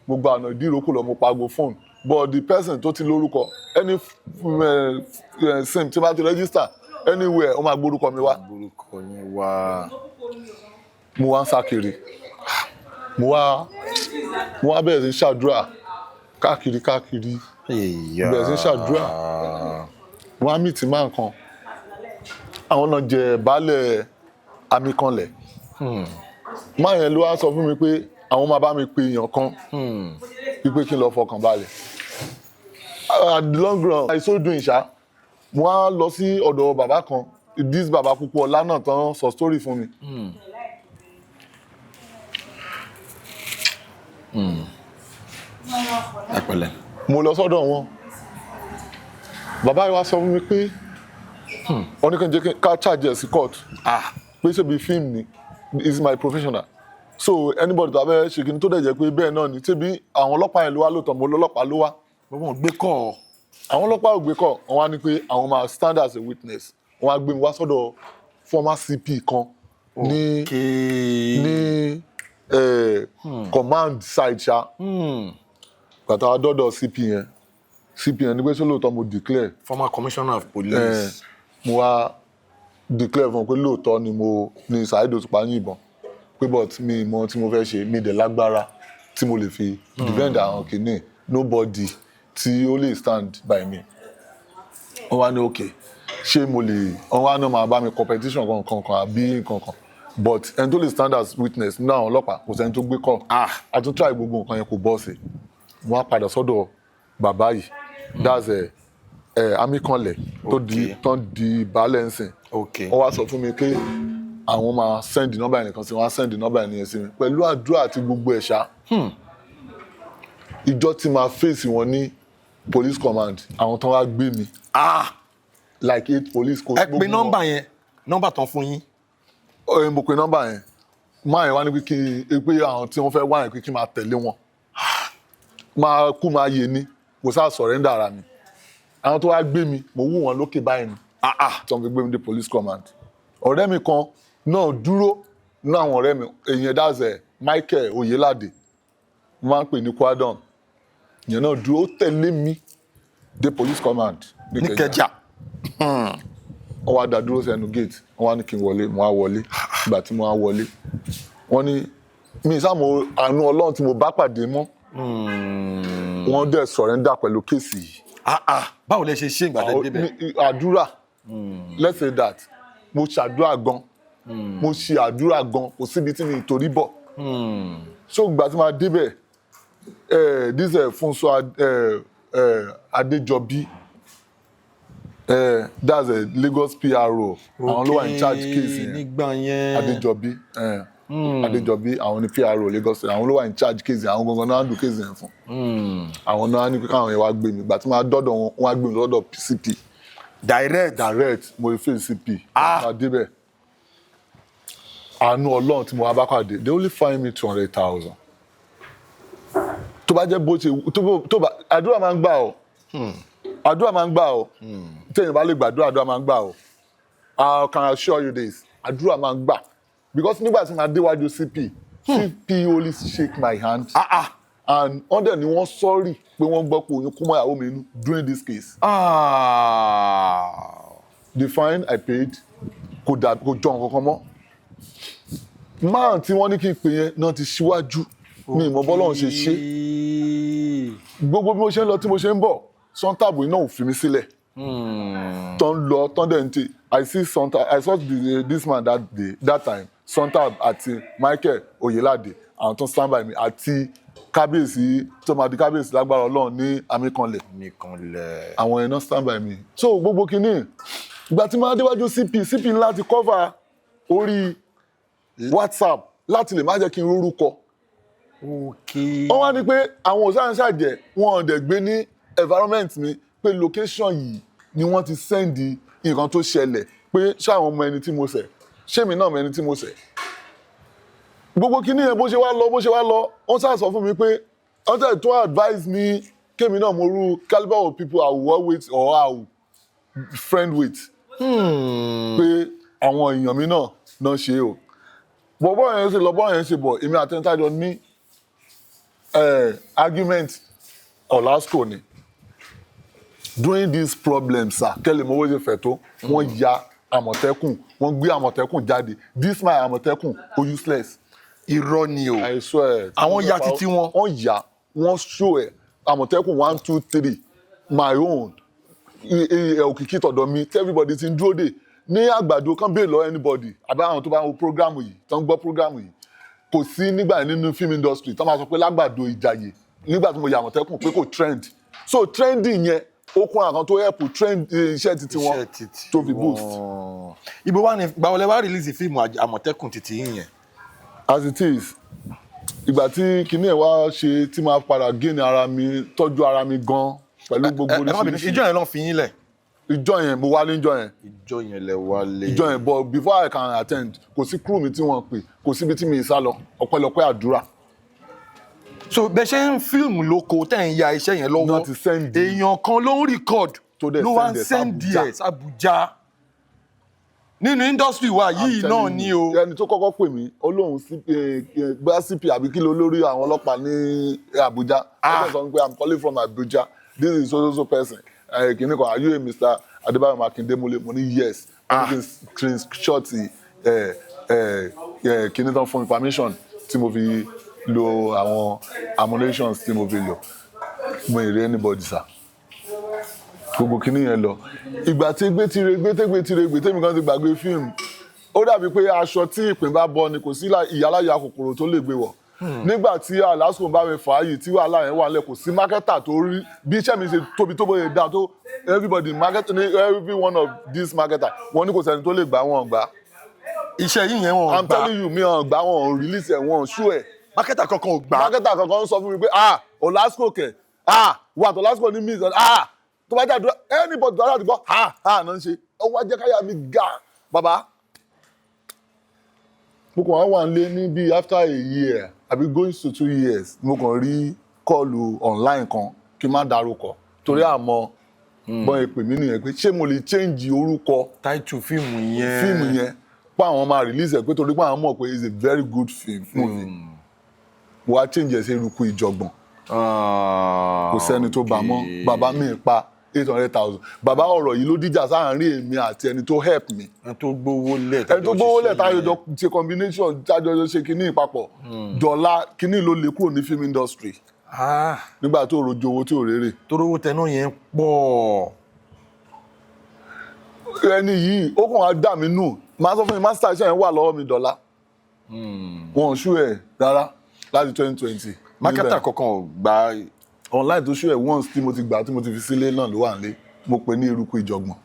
gbogbo àná ìdíròkù lọ mo paago fóònù but the person tó ti lórúkọ any sim tí bá ti register anywhere ó máa gbórúkọ mi wá. Gbórúkọ yẹn wá. mo wá ń sá kiri mo wá bẹ̀rẹ̀ sí ṣàdúrà káàkiri bẹ̀rẹ̀ sí ṣàdúrà wọ́n á mìtì máa kan àwọn náà jẹ baálẹ̀ Amikanlẹ̀ máa yẹn ló wá sọ fún mi pé àwọn máa bá mi pe èèyàn kan wípé kí n lọ fọkàn balẹ̀ at the long run àìsódùn ìṣá mo wá lọ sí ọ̀dọ̀ bàbá kan this bàbá púpọ̀ ọ̀la náà tán sọ story fún mi. Ẹ pẹ̀lẹ́. mo lọ sọ́dọ̀ wọn bàbá yìí wá sọ fún mi pé wọ́n ní kí n jẹ́ ká charge ẹ̀ sí court pé ṣe bí fíìmù ni is my professional so anybody tó bá fẹ́ ṣe kí ni tó dẹ̀ jẹ́ pé bẹ́ẹ̀ náà ni ṣé bí àwọn ọlọ́pàá yẹn ló wá lóòótọ́ mo lọ́lọ́pàá ló wá. Wọ́n gbé kọ́. àwọn ọlọ́pàá ò gbé kọ́ wọ́n wá ní pé àwọn máa stand as a witness wọ́n á gbé mi wá sọ́dọ̀ former CP kan ní command side ṣá gbàtà wá dọ́dọ̀ CP yẹn ní pé ṣé lóòótọ́ mo declare. Former commissioner of police. mo wá declare fún un pé lóòótọ́ ni mo ní Saheed OSupa yìnbọn pé but mi mọ tí mo fẹ́ ṣe mi dẹ̀ lágbára tí mo lè fi defend àwọn kìíní nobody tí ó lè stand by me. wọ́n wá ní okay ṣé mo lè wọ́n wá náà máa bá mi competition kankan àbí kankan but ẹni tó lè stand as witness nínú àwọn ọlọ́pàá kò sẹ́ni tó gbé call a tún try gbogbo nǹkan yẹn kò bọ́ sí wọ́n á padà sọ́dọ̀ bàbá yìí that's Amikanlẹ̀ tó di baálẹ̀ ńsìn wọ́n wá sọ fún mi pé àwọn máa send nọ́mbà ẹnìkan sí wọ́n á send nọ́mbà ẹnìyẹn sí mi pẹ̀lú àdúrà àti gbogbo ẹ̀ṣá ìjọ tí máa face wọn ní police command àwọn tán wá gbé mi like 8 police coach. ẹ pe nọ́mbà yẹn nọ́mbà tán fún yín. mo pe nọ́mbà yẹn máa yẹn wá ní pé àwọn tí wọ́n fẹ́ wá yẹn pé kí n máa tẹ̀lé wọn máa kú máa yé ni mo sá surrender ara mi àwọn tó wá gbé mi mo wú wọn lókè báyìí ni tí wọ́n fi gbé mi dé police command ọ̀rẹ́ mi kan náà dúró ní àwọn ọ̀rẹ́ mi èyàn dáṣẹ̀ Michael Oyelade mo máa ń pè ní Kwadon ìyẹn náà dúró ó tẹ̀lé mi dé police command ní Kẹjà wọ́n wá dá dúró sẹ́nu gate wọ́n wá ní kí n wọlé mo wá wọlé ìgbà tí mo wá wọlé wọ́n ní mi ìsáàmù àánú Ọlọ́run tí mo bá pàdé mọ́ wọ́n dẹ̀ surrender pẹ̀lú kéèsì yìí. Báwo lẹ ṣe ṣe ìgbà tẹ́ débẹ̀? Àdúrà let's say that mo ṣàdúrà gan mo ṣe àdúrà gan kò síbi tí mi ìtorí bọ̀ so ìgbà tí máa débẹ̀ this Funso Adéjọbí that's a Lagos PRO àwọn ló wà in charge case yẹn nígbà yẹn Adéjọbí Adéjọbí àwọn ní PRO Lagos àwọn ló wà in charge case yẹn àwọn gangan náà handle case yẹn fún àwọn náà ní pé káwọn yẹn wá gbé mi ìgbà tí máa dọ́dọ̀ wọn wá gbé mi lọ́dọ̀ CP direct mo fi CP máa débẹ̀ àánú Ọlọ́run tí mo wá bá pàdé they only fine me 200,000 tó bá jẹ́ bó ṣe tó bá àdúrà máa ń gbà ọ́ àdúrà máa ń gbà ọ́ téèyàn bá lè gbàdúrà àdúrà máa ń gbà ọ́ I can assure you this àdúrà máa ń gbà because nígbà tí màá déwájú CP only shake my hand and wọ́n dẹ̀ ni wọ́n sorry pé wọ́n gbọ́ pé oyún kó mọ́ ìyàwó mi inú during this case. The fine I paid kò jọ nǹkan kan mọ́ máà tí wọ́n ní kí n pè yẹn náà ti ṣíwájú mi ìmọ̀ bọ́lọ́run ṣe ṣe gbogbo bí mo ṣe ń lọ tí mo ṣe ń bọ̀ sọ́ńtàbù iná ò fi mi sílẹ̀ tán lọ tán dẹ̀ ń tè I saw this man that time Sontab àti Michael Oyelade àwọn tó stand by mi àti kábíyèsí tó máa di kábíyèsí lágbára Ọlọ́run ní Amikanlẹ̀ àwọn yẹn náà stand by mi so gbogbo kìíní ìgbà tí máa déwájú CP ńlá ti cover orí WhatsApp láti lè má jẹ́ kí n rórúkọ wọ́n wá ní pé àwọn òṣàǹṣàjẹ́ wọn ò dẹ̀ gbé ní environment mi pé location yìí ni wọ́n ti sẹ́ndì nǹkan tó ṣẹlẹ̀ pé ṣáwọn ọmọ ẹni tí mo ṣẹ̀ ṣémi náà mọ ẹni tí mo ṣẹ̀ gbogbo kíní yẹn bó ṣe wá lọ wọ́n ṣáà sọ fún mi pé wọ́n tẹ̀ tó advise me kémi náà mo rú caliber of people I will work with or I will friend with pé àwọn èèyàn mi náà ṣe o bọ́ọ̀ yẹn ṣe lọ bọ́ọ̀ yẹn ṣe bọ̀ èmi àtẹnitájọ ní argument Olasco ni during these problems sir kẹ́lẹ̀ mọ́wọ́ ṣe fẹ̀ tó wọ́n ya Amotekun wọ́n gbé Amotekun jáde this my Amotekun o useless. Irọ́ ni o. I swear. Àwọn ya títí wọn. Wọ́n ya wọ́n show ẹ̀ Amotekun 1 2 3 my own òkìkí tọ̀dọ̀ mi everybody ti ń dúró dè ní àgbàdo kan bẹ́ẹ̀ lọ anybody àbá àwọn tó bá ń wo program yìí tó ń gbọ́ program yìí kò sí nígbà nínú film industry tó máa sọ pé lágbàdo Ìjàyè nígbà tí mo ya Amotekun pé kò trend so trending yẹn ó kún àwọn tó help trend iṣẹ́ títí wọn tó fi boost. Ibo wa ni gbàwọlé wa release fíìmù Amotekun títí yẹn. As it is ìgbà tí kinní ẹ̀ wá ṣe tí máa padà gain ara mi tọ́jú ara mi gan pẹ̀lú gbogbo oríṣiríṣi. Ìjọ yẹn ló fi yín lẹ̀. Ìjọ yẹn mo wálé ìjọ yẹn. Ìjọ yẹn lẹ wálé. Ìjọ yẹn but before I can attend kò sí crew mi tí wọ́n pè kò síbi tí mi ì sá lọ ọpẹ́lọpẹ́ àdúrà. So bẹ́ẹ̀ ṣe ń fíìmù lóko tẹ̀ ń ya iṣẹ́ yẹn lọ́wọ́ èèyàn kan ló ń record ló wá ń send ẹ̀ Abuja nínú industry wa yìí náà ni o. ẹni tó kọ́kọ́ pè mí olóhùn bá CP àbí kí ló lórí àwọn ọlọ́pàá ní Abuja ó sọ pé I'm calling from Abuja this is so person kìnnì kan are you a Mr. Adébáyọ̀ Makindemule mo ní yes screenshot kìnnì tán fún information tí mo fi lo àwọn ammunitions tí mo fi lò mo ì rí anybody sir gbogbo kìnnì yẹn lọ ìgbà tí gbé tèmi kan ti gbàgbé fíìmù ó dàbí pé aṣọ tí ìpín bá bọ ni kò sí ìyálàyà kòkòrò tó lè gbé wọ̀ nígbà tí Olasco bá mi fà á yìí tí wàhálà yẹn wà lẹ̀ kò sí mákẹ́tà tó rí bí iṣẹ́ mi ṣe tóbi tó bóyá dá tó everybody market every one of these marketer wọ́n ní kò sẹ́ni tó lè gbà wọ́n gbà. Iṣẹ́ yìí yẹn wọ́n gbà. I'm telling you mi hàn gbà wọ́n release ẹ̀ wọ́n ṣú ẹ̀. Mákẹ́tà kankan ò gbà. Mákẹ́tà kankan ń sọ fún mi pé Olasco kẹ̀ wà tó Olasco ní miss tó bá jáde anybody tó jáde gbọ́ náà ń ṣe ọwọ́ ajẹ́ káyà mi ga bàbá. mo kàn wá nílé ní bíi after a year àbí going to 2 years mo kàn rí kọ́ọ̀lù online kan kí n má dárúkọ torí àmọ́ bọ́n èpè mí nìyẹn pé ṣé mo lè change orúkọ title fíìmù yẹn pé àwọn máa release ẹ̀ pé torí pé àwọn mọ̀ pé it's a very good film movie mo wá change ẹ̀ sí Eruku Ìjọ̀gbọ̀n kò sẹ́ni tó bá mọ́ bàbá mi pa 800,000 bàbá ọ̀rọ̀ yìí ló díjà sáàárín èmi àti ẹni tó help mi. ẹni tó gbówó lẹ̀ tájọ jọ ṣe combination tájọ ṣe kinní ìpapọ̀ dọ́là kinní ló lè kúrò ní film industry. nígbà tó rojo owó tí ò rérè. tó rówó tẹná yẹn pọ̀. ẹni yìí ó kàn á dà mí nù máa sọ fún mi master iṣẹ́ yẹn wà lọ́wọ́ mi dọ́là. wọn ò ṣú ẹ̀ rárá láti 2020. mákẹ́tà kankan ò gba online tó ṣú ẹ̀ once tí mo ti gbà tí mo ti fi sílé náà ló wà nílé mo pè ní Eruku Ìjọ̀gbọ̀n.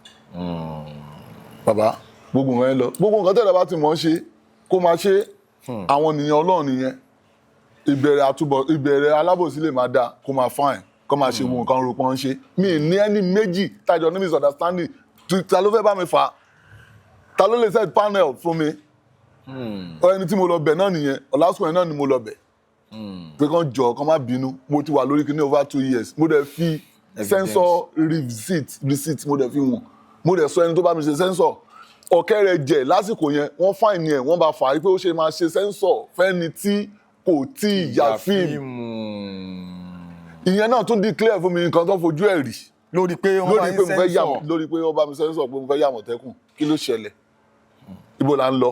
bàbá gbogbo nǹkan lọ gbogbo nǹkan tẹ̀lé bá ti mọ̀ ọ́ ṣe kó máa ṣe àwọn nìyẹn Ọlọ́run nìyẹn ìbẹ̀rẹ̀ alábòsí lè máa dáa kó máa fine kó máa ṣe gbogbo nǹkan rò pọ́n ṣe mi ní ẹni méjì tájọ ní misunderstanding ta ló fẹ́ bá mi fà á ta ló lè set panel fún mi ẹni tí mo lọ bẹ̀ náà nìyẹn Olasco náà ni mo lọ bẹ̀ pé kàn jọ kàn má bínú mo ti wà lórí kíní over 2 years mo dẹ̀ fi sensor receipt mo dẹ̀ fi wọ̀n mo dẹ̀ sọ ẹni tó bá mi ṣe sensor ọ̀kẹ́ rẹ̀ jẹ́ lásìkò yẹn wọ́n fáìní ẹ̀ wọ́n bá fà á pé ó ṣe máa ṣe sensor fẹ́ni tí kò tí ì ya fíìmù ìyẹn náà tún declare fún mi nǹkan tó fojú ẹ̀ rí lórí pé wọ́n bá mi sensor pé mo fẹ́ yà Àmọ̀tẹ́kùn kí ló ṣẹlẹ̀ ibo la ń lọ.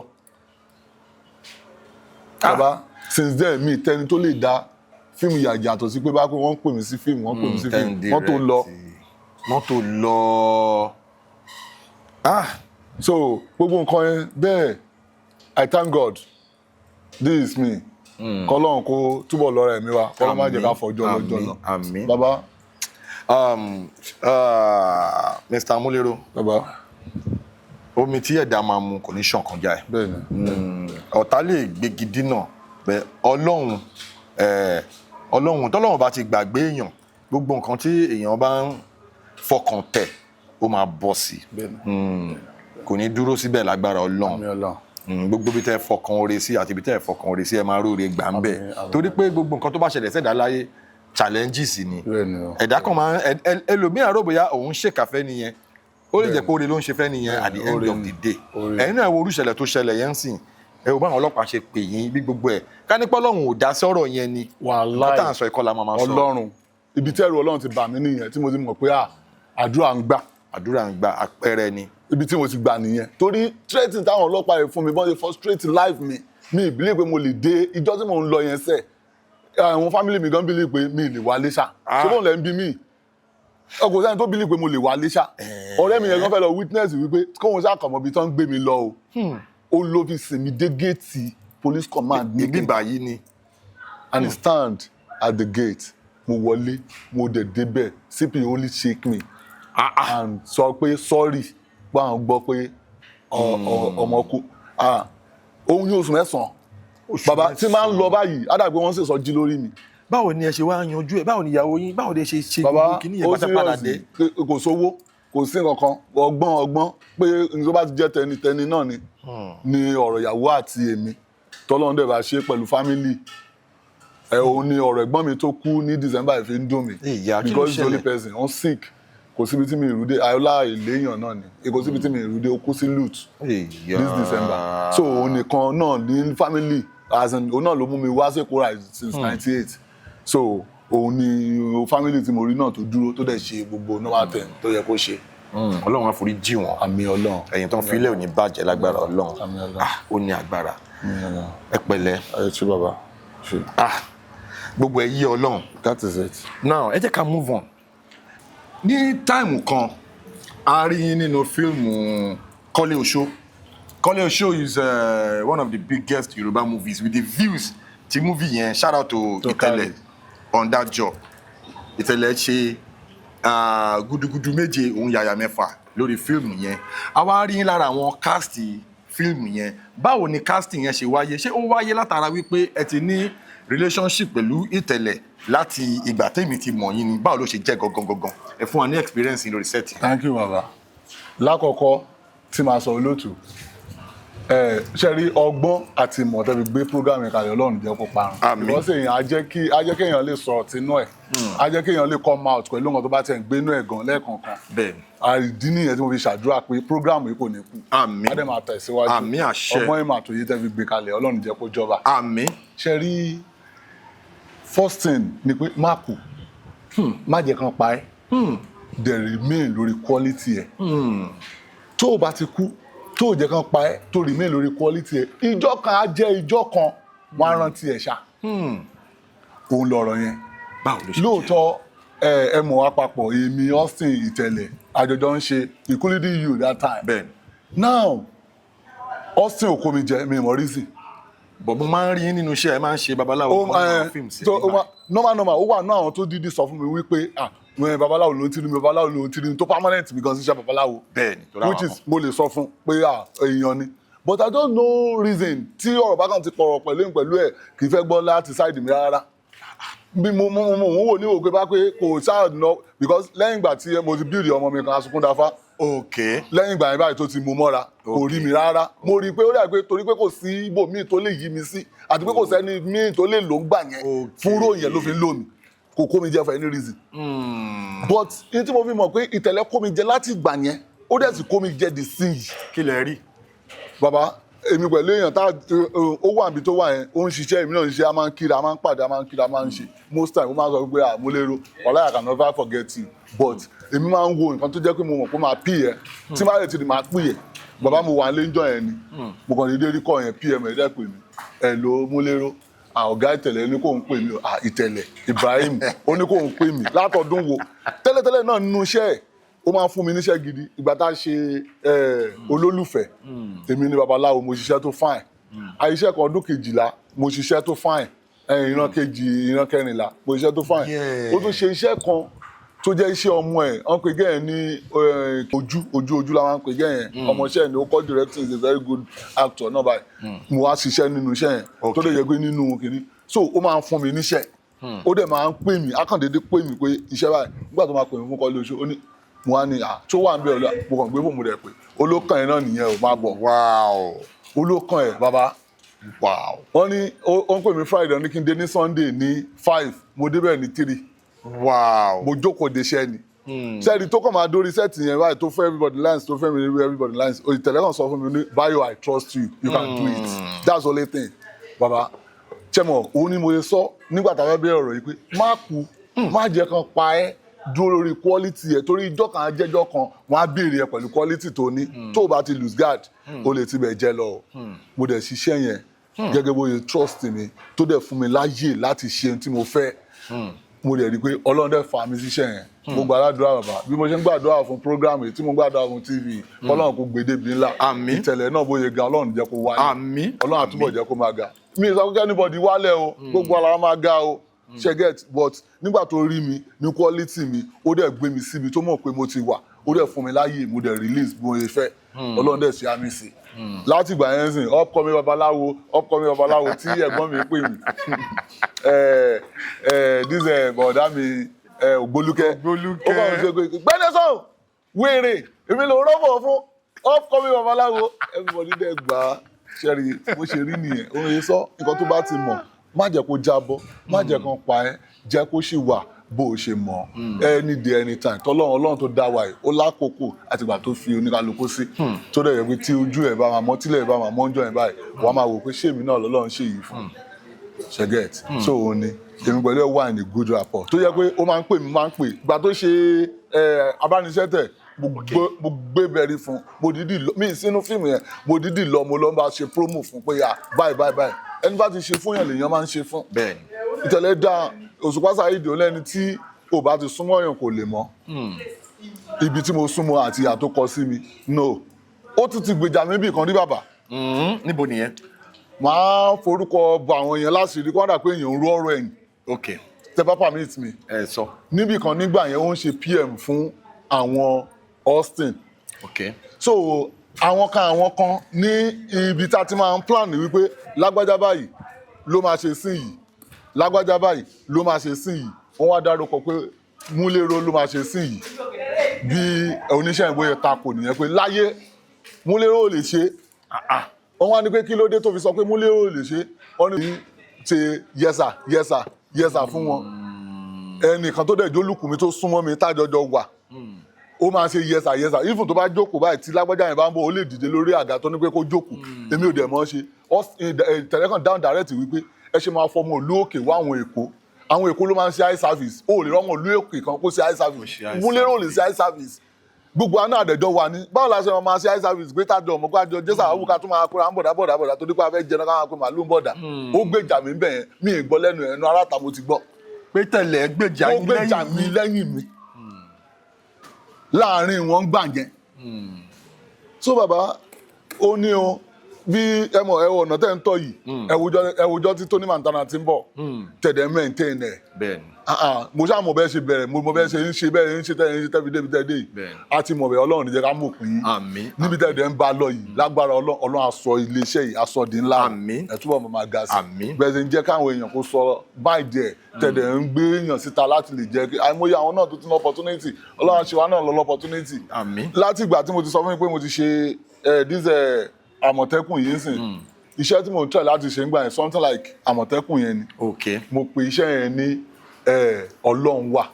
bàbá since then mi tẹni tó lè dá fíìmù yàtọ̀ sí pé bá pé wọ́n pè mí sí fíìmù wọ́n pè mí sí fíìmù mọ́tò lọ. So gbogbo nǹkan yẹn bẹ́ẹ̀ I thank God this is me kọ́lọ́run kó túbọ̀ lọ́rọ̀ ẹ̀mí wa kọ́lọ́run má jẹ́ ká fọjọ́ lọ́jọ́ lọ. Àmín. Bàbá. Mr. Mulero. Bàbá. Omi tí ẹ̀dá máa mu kò ní ṣàn kọjá ẹ̀. Bẹ́ẹ̀ni. Ọ̀tá lè gbégi dínà bẹ́ẹ̀ Ọlọ́run tọ́lọ́run bá ti gbàgbé èèyàn gbogbo nǹkan tí èèyàn bá ń fọkàn tẹ̀ ó máa bọ́ sí. Kò ní dúró síbẹ̀ lágbára Ọlọ́run. Gbogbo bí tẹ́ fọkàn oore sí àti bí tẹ́ fọkàn oore sí ẹ máa róore gbà ń bẹ̀ torí pé gbogbo nǹkan tó bá ṣẹlẹ̀ sẹ́dá láyé challenges ni ẹ̀dá kan máa ẹlòmíràn rò bóyá òun ṣèkàfẹ́ nìyẹn ó lè jẹ́ pé oore ló ń ṣe fẹ́ nìyẹn at the end of the day ẹ̀yin náà wo orúṣẹlẹ̀ tó ṣẹlẹ̀ yẹn ń sìn ẹ ò bá àwọn ọlọ́pàá ṣe pè yín bí gbogbo ẹ̀ ká nípa Ọlọ́run ò dá sọ́rọ̀ yẹn ni wàláì tá à ń sọ ìkọlà máa sọ Ọlọ́run ibi tí ẹ̀rù Ọlọ́run ti bà mí nìyẹn tí mo ti mọ̀ pé àdúrà ń gbà àpẹẹrẹ ni ibi tí mo ti gbà nìyẹn torí threatening táwọn ọlọ́pàá yẹn fún mi bọ́n ṣe frustrate life mi ìbílẹ̀ pé mo lè dé ìjọ tí mo ń lọ yẹn sẹ́ẹ̀ àwọn family mi gan bílẹ̀ pé mi lè wálé ṣá ṣé bọ́n lẹ́ ń bí mi ọkọ̀ sẹ́ni tó bílẹ̀ pé mo lè wálé ṣá ọ̀rẹ́ mi yẹn gan fẹ́ lọ witness wípé kóhun ṣàkàmọ́ ibi tán ń gbé mi lọ o ó ló fi sìn mí dé géètì police command ní bíbá yìí ni and he stand at the gate mo wọlé mo dẹ̀ débẹ̀ CP only shake me and sọ pé sorry pé àwọn gbọ́ pé ọmọ kú òun ní oṣù mẹ́sàn-án bàbá tí máa ń lọ báyìí ádàgbé wọn sì sọ jí lórí mi. báwo ni ẹ ṣe wá yanjú ẹ báwo ni ìyàwó yín báwo ni ẹ ṣe gbogbo kìíní yẹn bàtà padà dé. kò sówó kò sí nǹkan ọgbọ́n pé ní tó bá ti jẹ́ tẹnitẹni náà ni ọ̀rọ̀ ìyàwó àti èmi tọ́lọ́run dẹ̀ bá ṣe pẹ̀lú fámìlì òun ni ọ̀rọ̀ ẹ̀gbọ́n mi tó kú ní December ìfi ń dùn mí because he's the only person on sick kò síbi tí mi ìrúdé ayọ́lá ìléyàn náà ni kò síbi tí mi ìrúdé ó kú sí loot this December so òun nìkan náà ní family as in òun náà ló mú mi wá sí Èkó since 98 so òun ni family tí mo rí náà tó dúró tó dẹ̀ ṣe gbogbo normal ten tó yẹ kó ṣe. Ọlọ́run á forí jì wọ́n àmín Ọlọ́run ẹ̀yin tó ń filẹ̀ ò ní bàjẹ́ lágbára Ọlọ́run ó ní agbára ẹ pẹ̀lẹ́ ẹ ṣé bàbá gbogbo ẹ yé Ọlọ́run. that is it. now ẹ jẹ́ ká move on. ní táìmù kan a rí yín nínú fíìmù Koleosho. Koleosho is one of the biggest Yoruba movies with the views ti movie yẹn shout out to Itele on that job. Itele ṣe gudugudu méje òun yàyà mẹ́fà lórí fíìmù yẹn a wá rí yín lára àwọn cast fíìmù yẹn báwo ni casting yẹn ṣe wáyé ṣé ó wáyé látara wípé ẹ ti ní relationship pẹ̀lú Itele láti ìgbà tèmi ti mọ̀ yín ni báwo ló ṣe jẹ́ gangan ẹ fún wa ní experience lórí set. thank you baba lákọ̀ọ́kọ́ tí màá sọ olóòtú ṣe rí ọgbọ́n àti ìmọ̀ tẹ́bi gbé program yẹn kalẹ̀ Ọlọ́run jẹ́ kó parun because èèyàn á jẹ́ kéèyàn lè sọ̀rọ̀ tinú ẹ̀ á jẹ́ kéèyàn lè come out pẹ̀lú nǹkan tó bá tẹ̀ ń gbénú ẹ̀ gan lẹ́ẹ̀kọ̀ọ̀kan bẹ́ẹ̀ni àìdí nìyẹn tí mo fi ṣàdúrà pé program yìí kò ní kú àmín á dẹ̀ máa tẹ̀síwájú àmín àṣẹ ọgbọ́n ìmọ̀ àtòyé tẹ́bi gbé kalẹ̀ Ọlọ́run jẹ́ kó jọba àmín ṣe rí first thing ni pé má kú má jẹ́ kan pa ẹ́ dẹ̀ remain lórí quality ẹ̀ tó o bá ti kú tó o jẹ́ kan pa ẹ́ tó remain lórí quality ẹ̀ ìjọ kan á jẹ́ ìjọ kan wọ́n á rántí ẹ̀ ṣá òun lọ̀rọ̀ yẹn lóòótọ́ ẹ mọ̀ àpapọ̀ èmi Austin Itele àjọjọ ń ṣe including you that time bẹ́ẹ̀ now Austin ò kó mi jẹ mi mọ̀ reason bọ̀ mo máa ń rí yín nínú iṣẹ́ ẹ máa ń ṣe babaláwo kan nínú fíìmù sí nígbà. normal ó wà náà àwọn tó dídí sọ fún mi wípé babaláwo ló ń tiri mi babaláwo ló ń tiri mi tó permanent mi gan ṣiṣẹ́ babaláwo bẹ́ẹ̀ni which is mo lè sọ fún pé èèyàn ni but I don't know reason tí ọ̀rọ̀ bá kàn ti pọ̀rọ̀ pẹ̀lú ẹ̀ kì í fẹ́ gbọ́ láti side mi rárá bí mo wò ní òkè bá pé kò sáà ná because lẹ́yìn ìgbà tí mo ti build ọmọ mi kan Asukun Dafa lẹ́yìn ìgbà yẹn báyìí tó ti mú mọ́ra kò rí mi rárá mo rí i pé ó dà pé torí pé kò sí ibòmíì tó lè yí mi sí àti pé kò sẹ́ni míì tó lè lò ń gbà yẹn fún ròyìn yẹn ló fi ń lò mí kò kó mi jẹ for any reason but ní tí mo fi mọ̀ pé Itele kó mi jẹ láti ìgbà yẹn ó dẹ̀ sì kó mi jẹ di sí yìí. kí lẹ rí. bàbá èmi pẹ̀lú èèyàn tá ó wà níbi tó wà yẹn ó ń ṣiṣẹ́ èmi náà ń ṣiṣẹ́ a máa ń kíra a máa ń pàdé a máa ń kíra a máa ń ṣe most time ó máa ń sọ pé Mulero wàhálà I can never forget you but èmi máa ń wo nǹkan tó jẹ́ pé mo mọ̀ pé máa pì ẹ́ tí máa lè ti di máa pì ẹ́ bàbá mo wà nílé ńjọ́ yẹn ni mo kàn déédéé rí kọ́ yẹn pm ẹ̀ dẹ́ pè mí hello Mulero ọ̀gá Itele ní kò ń pè mí Itele Ibrahim ó ní kò ń pè mí látọdún wo tẹ́lẹ̀tẹ́lẹ̀ náà nínú iṣẹ́ ẹ̀ ó máa ń fún mi níṣẹ́ gidi ìgbà tá a ṣe olólùfẹ́ èmi ní babaláwo mo ṣiṣẹ́ tó fine àìṣẹ́ kan ọdún 12 mo ṣiṣẹ́ tó fine ìran kejì ìran kẹrìnlá mo ṣiṣẹ́ tó fine ó tún ṣe iṣẹ́ kan tó jẹ́ iṣẹ́ ọmọ ẹ̀ wọ́n pe gẹ́yẹn ní ojú la máa ń pe gẹ́yẹn ọmọọṣẹ́ ni ó kọ́ directing is a very good actor náà báyìí mo wá ṣiṣẹ́ nínú iṣẹ́ yẹn tó lè yẹ pé nínú kìíní so ó máa ń fún mi níṣẹ́ ó dẹ̀ máa ń pè mí akàndéédé pè mí pé iṣẹ́ báyìí nígbà tó máa pè mí fún Koleosho ó ní mo wá ní tó wà ń bẹ̀ ọ̀la mo kàn gbé fóònù rẹ̀ pé olókàn ẹ̀ náà nìyẹn ò máa bọ̀ olókàn ẹ̀ bàbá wọ́n ní ó ń pè mí Friday ní kí n dé ní Sunday ní 5 mo débẹ̀ ní 3 mo jókòó deṣẹ́ ni sẹ́ẹ̀dì tó kàn máa dórí sẹ́ẹ̀tì yẹn báyìí tó fẹ́ everybody lines tó fẹ́ mi everybody lines Ìtẹ̀lẹ́ kan sọ fún mi ní Bayo I trust you can do it that's the only thing baba chemo òun ni mo lè sọ nígbà tá a fẹ́ bẹ̀rẹ̀ ọ̀rọ̀ yìí pé má kú má jẹ́ kan pa ẹ́ dúró lórí quality ẹ̀ torí ìjọ kan ajẹ́jọ́ kan wọ́n á béèrè ẹ̀ pẹ̀lú quality tó ní tó o bá ti lose guard o lè ti bẹ̀ jẹ́ lọ mo dẹ̀ ṣiṣẹ́ yẹn gẹ́gẹ́ bó ṣe trust mi tó dẹ̀ fún mi láyè láti ṣe ohun tí mo fẹ́ mo dẹ̀ rí i pé Ọlọ́run dẹ̀ fà mí síṣẹ́ yẹn mo gbàdúrà bàbá bí mo ṣe ń gbàdúrà fún program yìí tí mo gbàdúrà fún TV Ọlọ́run kò gbèdébi ńlá Ìtẹ̀lẹ́ náà bó ṣe ga Ọlọ́run jẹ́ kó wáyé Ọlọ́run àtúbọ̀ jẹ́ kó máa ga mi ì sọ pé anybody wálẹ̀ o gbogbo ara máa ga o ṣe get but nígbà tó rí mi ní quality mi ó dẹ̀ gbé mi síbi tó mọ̀ pé mo ti wà ó dẹ̀ fún mi láyè mo dẹ̀ release bí mo ṣe fẹ́ Ọlọ́run dẹ̀ ṣe àmì sí láti ìgbà yẹn sìn upcoming babaláwo tí ẹ̀gbọ́n mi pè mí this bọ̀dá mi Ògbólúkẹ́ ó bá wọn ṣe pé gbẹ́dẹ́sọ̀ wèrè èmi ló rọ́bọ̀ fún upcoming babaláwo everybody dẹ̀ gbà á ṣẹ́rí bó ṣe rí nìyẹn òun yẹn sọ nǹkan tó bá ti mọ̀ má jẹ́ kó jábọ́ má jẹ́ kán pa ẹ́ jẹ́ kó ṣì wà bó o ṣe mọ̀ any day anytime Ọlọ́run tó dá wa yìí ó lákòókò àtìgbà tó fi oníkálukú sí tó dẹ̀ yẹ pé tí ojú ẹ̀ bá máa mọ́ tílẹ̀ ẹ̀ bá máa mọ́ ń jọ ẹ̀ báyìí wàá máa wò pé ṣé èmi náà l'Ọlọ́run ṣe yìí fún ṣẹ́gẹ̀t so òun ni èmi pẹ̀lú ẹ̀ wà ní good rapport tó yẹ pé ó máa ń pè mí máa ń pè ìgbà tó ṣe abániṣẹ́tẹ̀ mo gbé bẹ̀rí fún mo dídì lọ mí sínú fíìmù yẹn mo dídì lọ mo lọ bá ṣe promo fún pé yà báyìí ẹni bá ti ṣe fún yàn lèèyàn máa ń ṣe fún Ìtẹ̀lẹ́ dá Òṣùpá Saheed lẹ́ni tí ò bá ti súnmọ́ yàn kò lè mọ̀ ibi tí mo súnmọ́ àti ìyà tó kọ sí mi no ó tún ti gbèjà mi bí kan rí bàbá níbo nìyẹn màá forúkọ bọ àwọn èèyàn láṣìírí kó dà pé èèyàn ń rú ọ̀rọ̀ ẹ̀yìn tẹ bá permit mi sọ níbì kan nígbà yẹn ó ń ṣe PM fún àwọn Austin so àwọn kan ní ibi tá a ti máa ń plan wípé lágbájá báyìí ló máa ṣe sí yìí lágbájá báyìí ló máa ṣe sí yìí wọ́n wá dárúkọ pé Mulero ló máa ṣe sí yìí bí oníṣẹ́ ìwé tako nìyẹn pé láyé Mulero ò lè ṣe wọ́n wá ní pé kí ló dé tó fi sọ pé Mulero ò lè ṣe wọ́n ní ṣe yẹsà fún wọn ẹnìkan tó dẹ̀ jólùkù mi tó súnmọ́ mi tájọjọ wà ó máa ṣe yẹsà even tó bá jókòó báyìí tí lágbájá yẹn bá ń bọ̀ ó lè dìde lórí àga tó ní pé kó jókòó èmi ò dẹ̀ mọ́ ṣe Ìtẹ̀lẹ́ kan down direct wípé ẹ ṣe máa fọmọ òlú òkè wá àwọn èkó ló máa ń ṣe eye service ó lè rọ́mọ òlú òkè kan kó ṣe eye service Mulero lè ṣe eye service gbogbo àná àdẹ̀jọ́ wà ní báwo la ṣe máa ṣe eye service gbé tájọ ọmọ gbájọ jésà àwọn ká tún máa kóra ń bọ̀dà tó dípò afẹ́ jẹun káwọn akó màálù ń bọ̀dà ó gbèjà mi bẹ̀ yẹn mi ì gbọ́ lẹ́nu ẹnu aráta mo ti gbọ́ pé Ìtẹ̀lẹ́ gbèjà mi lẹ́yìn mi láàrin wọn gbàǹjẹ so bàbá ó ní o bí ẹwọ ọ̀nà tẹ́ ń tọ́ yìí ẹwùjọ́ tí Tony Montana ti ń bọ̀ tẹ̀dẹ̀ maintain ẹ̀ mo ṣáà mọ̀ bẹ́ẹ̀ ṣe bẹ̀rẹ̀ mo bẹ́ẹ̀ ṣe ń ṣe bẹ́ẹ̀ ń ṣe tẹ́bi débi tẹ́dẹ̀ yìí a ti mọ̀ bẹ́ẹ̀ Ọlọ́run níjẹ́ ká mọ̀ pín yín níbi tẹ́dẹ̀ ń bá lọ yìí lágbára Ọlọ́run aṣọ iléeṣẹ́ yìí aṣọ di ńlá ẹ̀túbọ̀ mọ̀ máa ga sí bẹ́ẹ̀ ṣe ń jẹ́ káwọn èèyàn kó sọ báyìí díẹ̀ tẹ̀dẹ̀ ń gbé èèyàn síta láti lè jẹ́ kí àìmọye àwọn náà tó tún opportunity Ọlọ́run ṣe wá náà lọ opportunity láti ìgbà tí mo ti sọ fún mi pé mo ti ṣe Amotekun yìí sìn iṣẹ́ tí mo ń try láti ṣe ń gbà yẹn something like Amotekun yẹn ni mo pe iṣẹ́ yẹn ní Ọlọ́run wà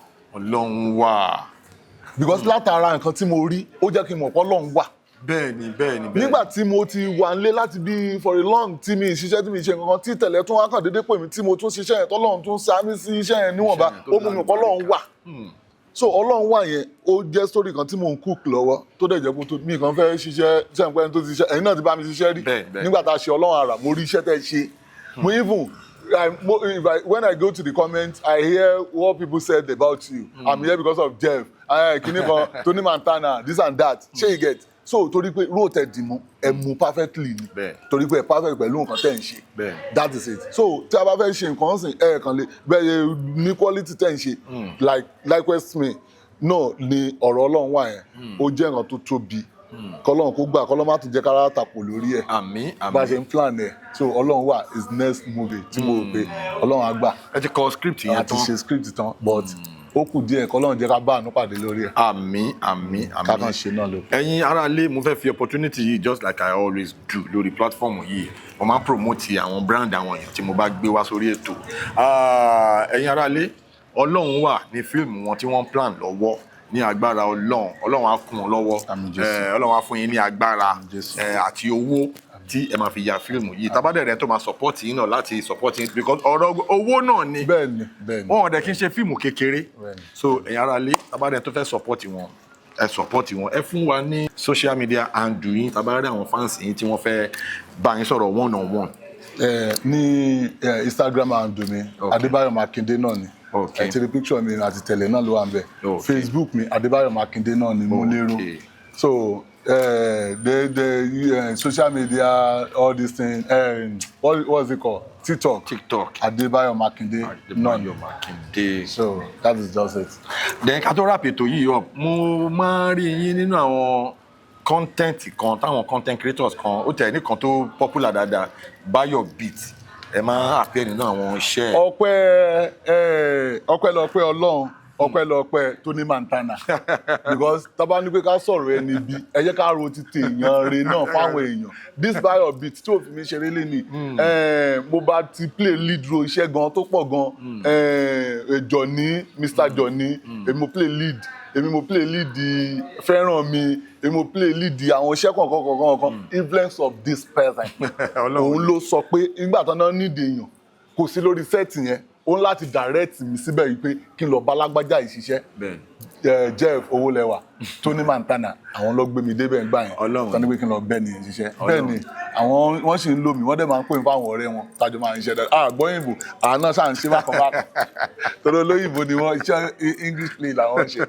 because látara nǹkan tí mo rí ó jẹ́ kí n mọ̀ pé Ọlọ́run wà bẹ́ẹ̀ni nígbà tí mo ti wà nílé láti bí for a long tí mi ṣiṣẹ́ tí mi ṣe nǹkan tí Ìtẹ̀lẹ́ tún wá kàn déédéé pè mí tí mo tún ṣiṣẹ́ yẹn tọ́lọ́run tún sáámi sí iṣẹ́ yẹn níwọ̀nba ó mú mi pé Ọlọ́run wà so Ọlọ́run wà yẹn ó jẹ́ story kan tí mò ń cook lọ́wọ́ tó dẹ̀ jẹ́ kó mi kàn fẹ́ ṣiṣẹ́ sẹ́ǹpẹ́ tó ti ṣiṣẹ́ ẹ̀yin náà ti bá mi ṣiṣẹ́ rí nígbà tá a ṣe Ọlọ́run àrà mo rí iṣẹ́ tẹ́ ṣe mo even when I go to the comments I hear what people said about you I'm here because of Jeff kìnnì kan Tony Montana this and that ṣé you get so torí pé road ẹ dì mú ẹ mú perfectly ni torí pé ẹ perfect pẹ̀lú nǹkan tẹ́ ń ṣe that is it so tí a bá fẹ́ ṣe nǹkan sìn ẹ kàn lè bẹ́ẹ̀ ní quality tẹ́ ń ṣe likewise me náà ni ọ̀rọ̀ Ọlọ́run wà yẹn ó jẹ́ nǹkan tó tóbi kọ́lọ́run kó gbà kọ́lọ́run má tún jẹ́ kára tàpò lórí ẹ̀ bá a ṣe ń plan ẹ̀ so Ọlọ́run wà is next movie tí mo rò pé Ọlọ́run á gbà ẹ ti kọ script yẹn tán àti ṣe script tán but ó kù díẹ̀ kọ́lọ́run jẹ́ ká bá àánú pàdé lórí ẹ̀. àmín ká kàn ṣe náà ló. ẹ̀yin aráalé mo fẹ́ fi opportunity yìí just like I always do lórí platform yìí mo máa ń promote àwọn brand àwọn èèyàn tí mo bá gbé wá sórí ètò ẹ̀yin aráalé Ọlọ́run wà ní fíìmù wọn tí wọ́n plan lọ́wọ́ ní agbára Ọlọ́run á kún wọn lọ́wọ́ Ọlọ́run á fún yín ní agbára àti owó tí ẹ máa fi ya fíìmù yìí tábàdẹ̀ rẹ tó máa support yín náà láti support yín because ọ̀rọ̀ owó náà ni wọn ò dẹ̀ kí n ṣe fíìmù kékeré so ẹ̀yin ará ilé tábàdẹ̀ tó fẹ́ support wọn ẹ support wọn ẹ fún wa ní social media handle yín tábàdẹ̀ àwọn fans yín tí wọ́n fẹ́ bá yín sọ̀rọ̀ one on one. Ní Instagram handle mi Adébáyọ̀ Mákindé náà ni ẹ ti rí picture mi àti tẹ̀lé náà ló wà ń bẹ̀ Facebook mi Adébáyọ̀ Mákindé náà ni Mulero so the social media all these things what's it called TikTok Adébáyọ̀ Mákindé náà so that is just it. then ká tó wrap ètò yìí up mo máa ń rí yín nínú àwọn content kan táwọn content creators kan ó tẹ̀ ní kan tó popular dáadáa Bayo beat ẹ máa appear nínú àwọn iṣẹ́. ọpẹ́lọpẹ́ Ọlọ́run ọpẹ́lọpẹ́ Tony Montana because tábà ní pé ká sọ̀rọ̀ ẹni bí ẹ jẹ́ ká ro ti tèèyàn re náà fáwọn èèyàn this Bayo beat tí òfin mi ṣeré lé ní mo bá ti play lead role iṣẹ́ gan tó pọ̀ gan Johnny Mr Johnny èmi mo play lead fẹ́ràn mi èmi mo play lead àwọn iṣẹ́ kọ̀ọ̀kan influence of this person òun ló sọ pé nígbà tó náà nídìí èèyàn kò sí lórí sẹ́ẹ̀tì yẹn ó ń láti direct mi síbẹ̀ yìí pé kí n lọ bá lágbájá ìṣiṣẹ́ Jeff Owolewa Tony Montana àwọn ló gbé mi débẹ̀ ńgbà yẹn tán ní pé kí n lọ bẹ́ẹ̀ ni ìṣiṣẹ́ bẹ́ẹ̀ ni àwọn wọ́n sì ń lò mí wọ́n dẹ̀ máa ń pè mí fáwọn ọ̀rẹ́ wọn tájọ máa ń ṣe dáadáa àgbọ̀yìnbó àwọn náà ṣáà ń ṣe bákan torí olóyìnbó ni wọ́n iṣẹ́ English play làwọn ṣe.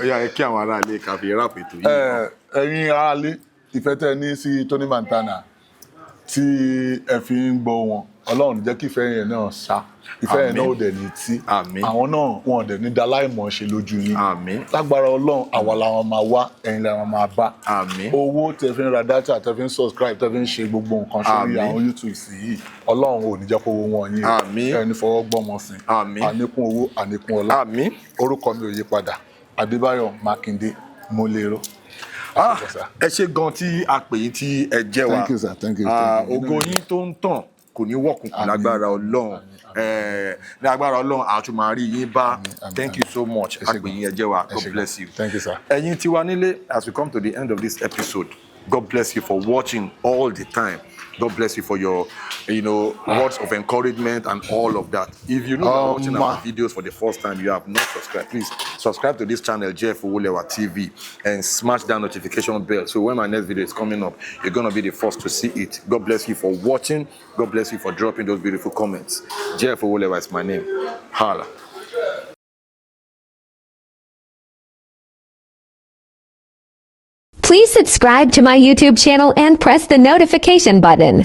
ó yá ẹ kí àwọn aráalé ká fi rap ètò yìí. ẹ̀yin aráalé ìfẹ́ tẹ́ ní sí Tony Montana tí ẹ fi ń gbọ́ wọn Ọlọ́run jẹ́ kí ìfẹ́ yẹn náà ṣá ìfẹ́ yẹn náà ò dẹ̀ ní tí àwọn náà wọn ò dẹ̀ ní daláìmọ̀ ṣe lójú yín lágbára Ọlọ́run àwa làwọn máa wá ẹ̀yin làwọn máa bá owó tẹ́ fi ń ra data tẹ́ fi ń subscribe tẹ́ fi ń ṣe gbogbo nǹkan sórí àwọn YouTube sí yìí Ọlọ́run ò ní jẹ́ kó owó wọn yín ẹni fọwọ́ gbọ́mọ sí àníkún owó àníkún ọlá orúkọ mi ò yí padà Adébáyọ̀ Mákindé Mulero. ẹ ṣé gan tí a pè yín tí ẹ jẹ́ wa thank you ògo yín tó ń tàn kò ní wọ̀kùnkùn lágbára Ọlọ́run ní agbára Ọlọ́run àtún máa rí yín bá thank you so much a pè yín ẹ jẹ́ wa God bless you. Thank you, sir. ẹ̀yin tiwa nílé as we come to the end of this episode God bless you for watching all the time. God bless you for your, words of encouragement and all of that. If you know you're watching our videos for the first time, you have not subscribed, please subscribe to this channel, Jeff Owolewa TV, and smash that notification bell. So when my next video is coming up, you're going to be the first to see it. God bless you for watching. God bless you for dropping those beautiful comments. Jeff Owolewa is my name. Hala. Please subscribe to my YouTube channel and press the notification button.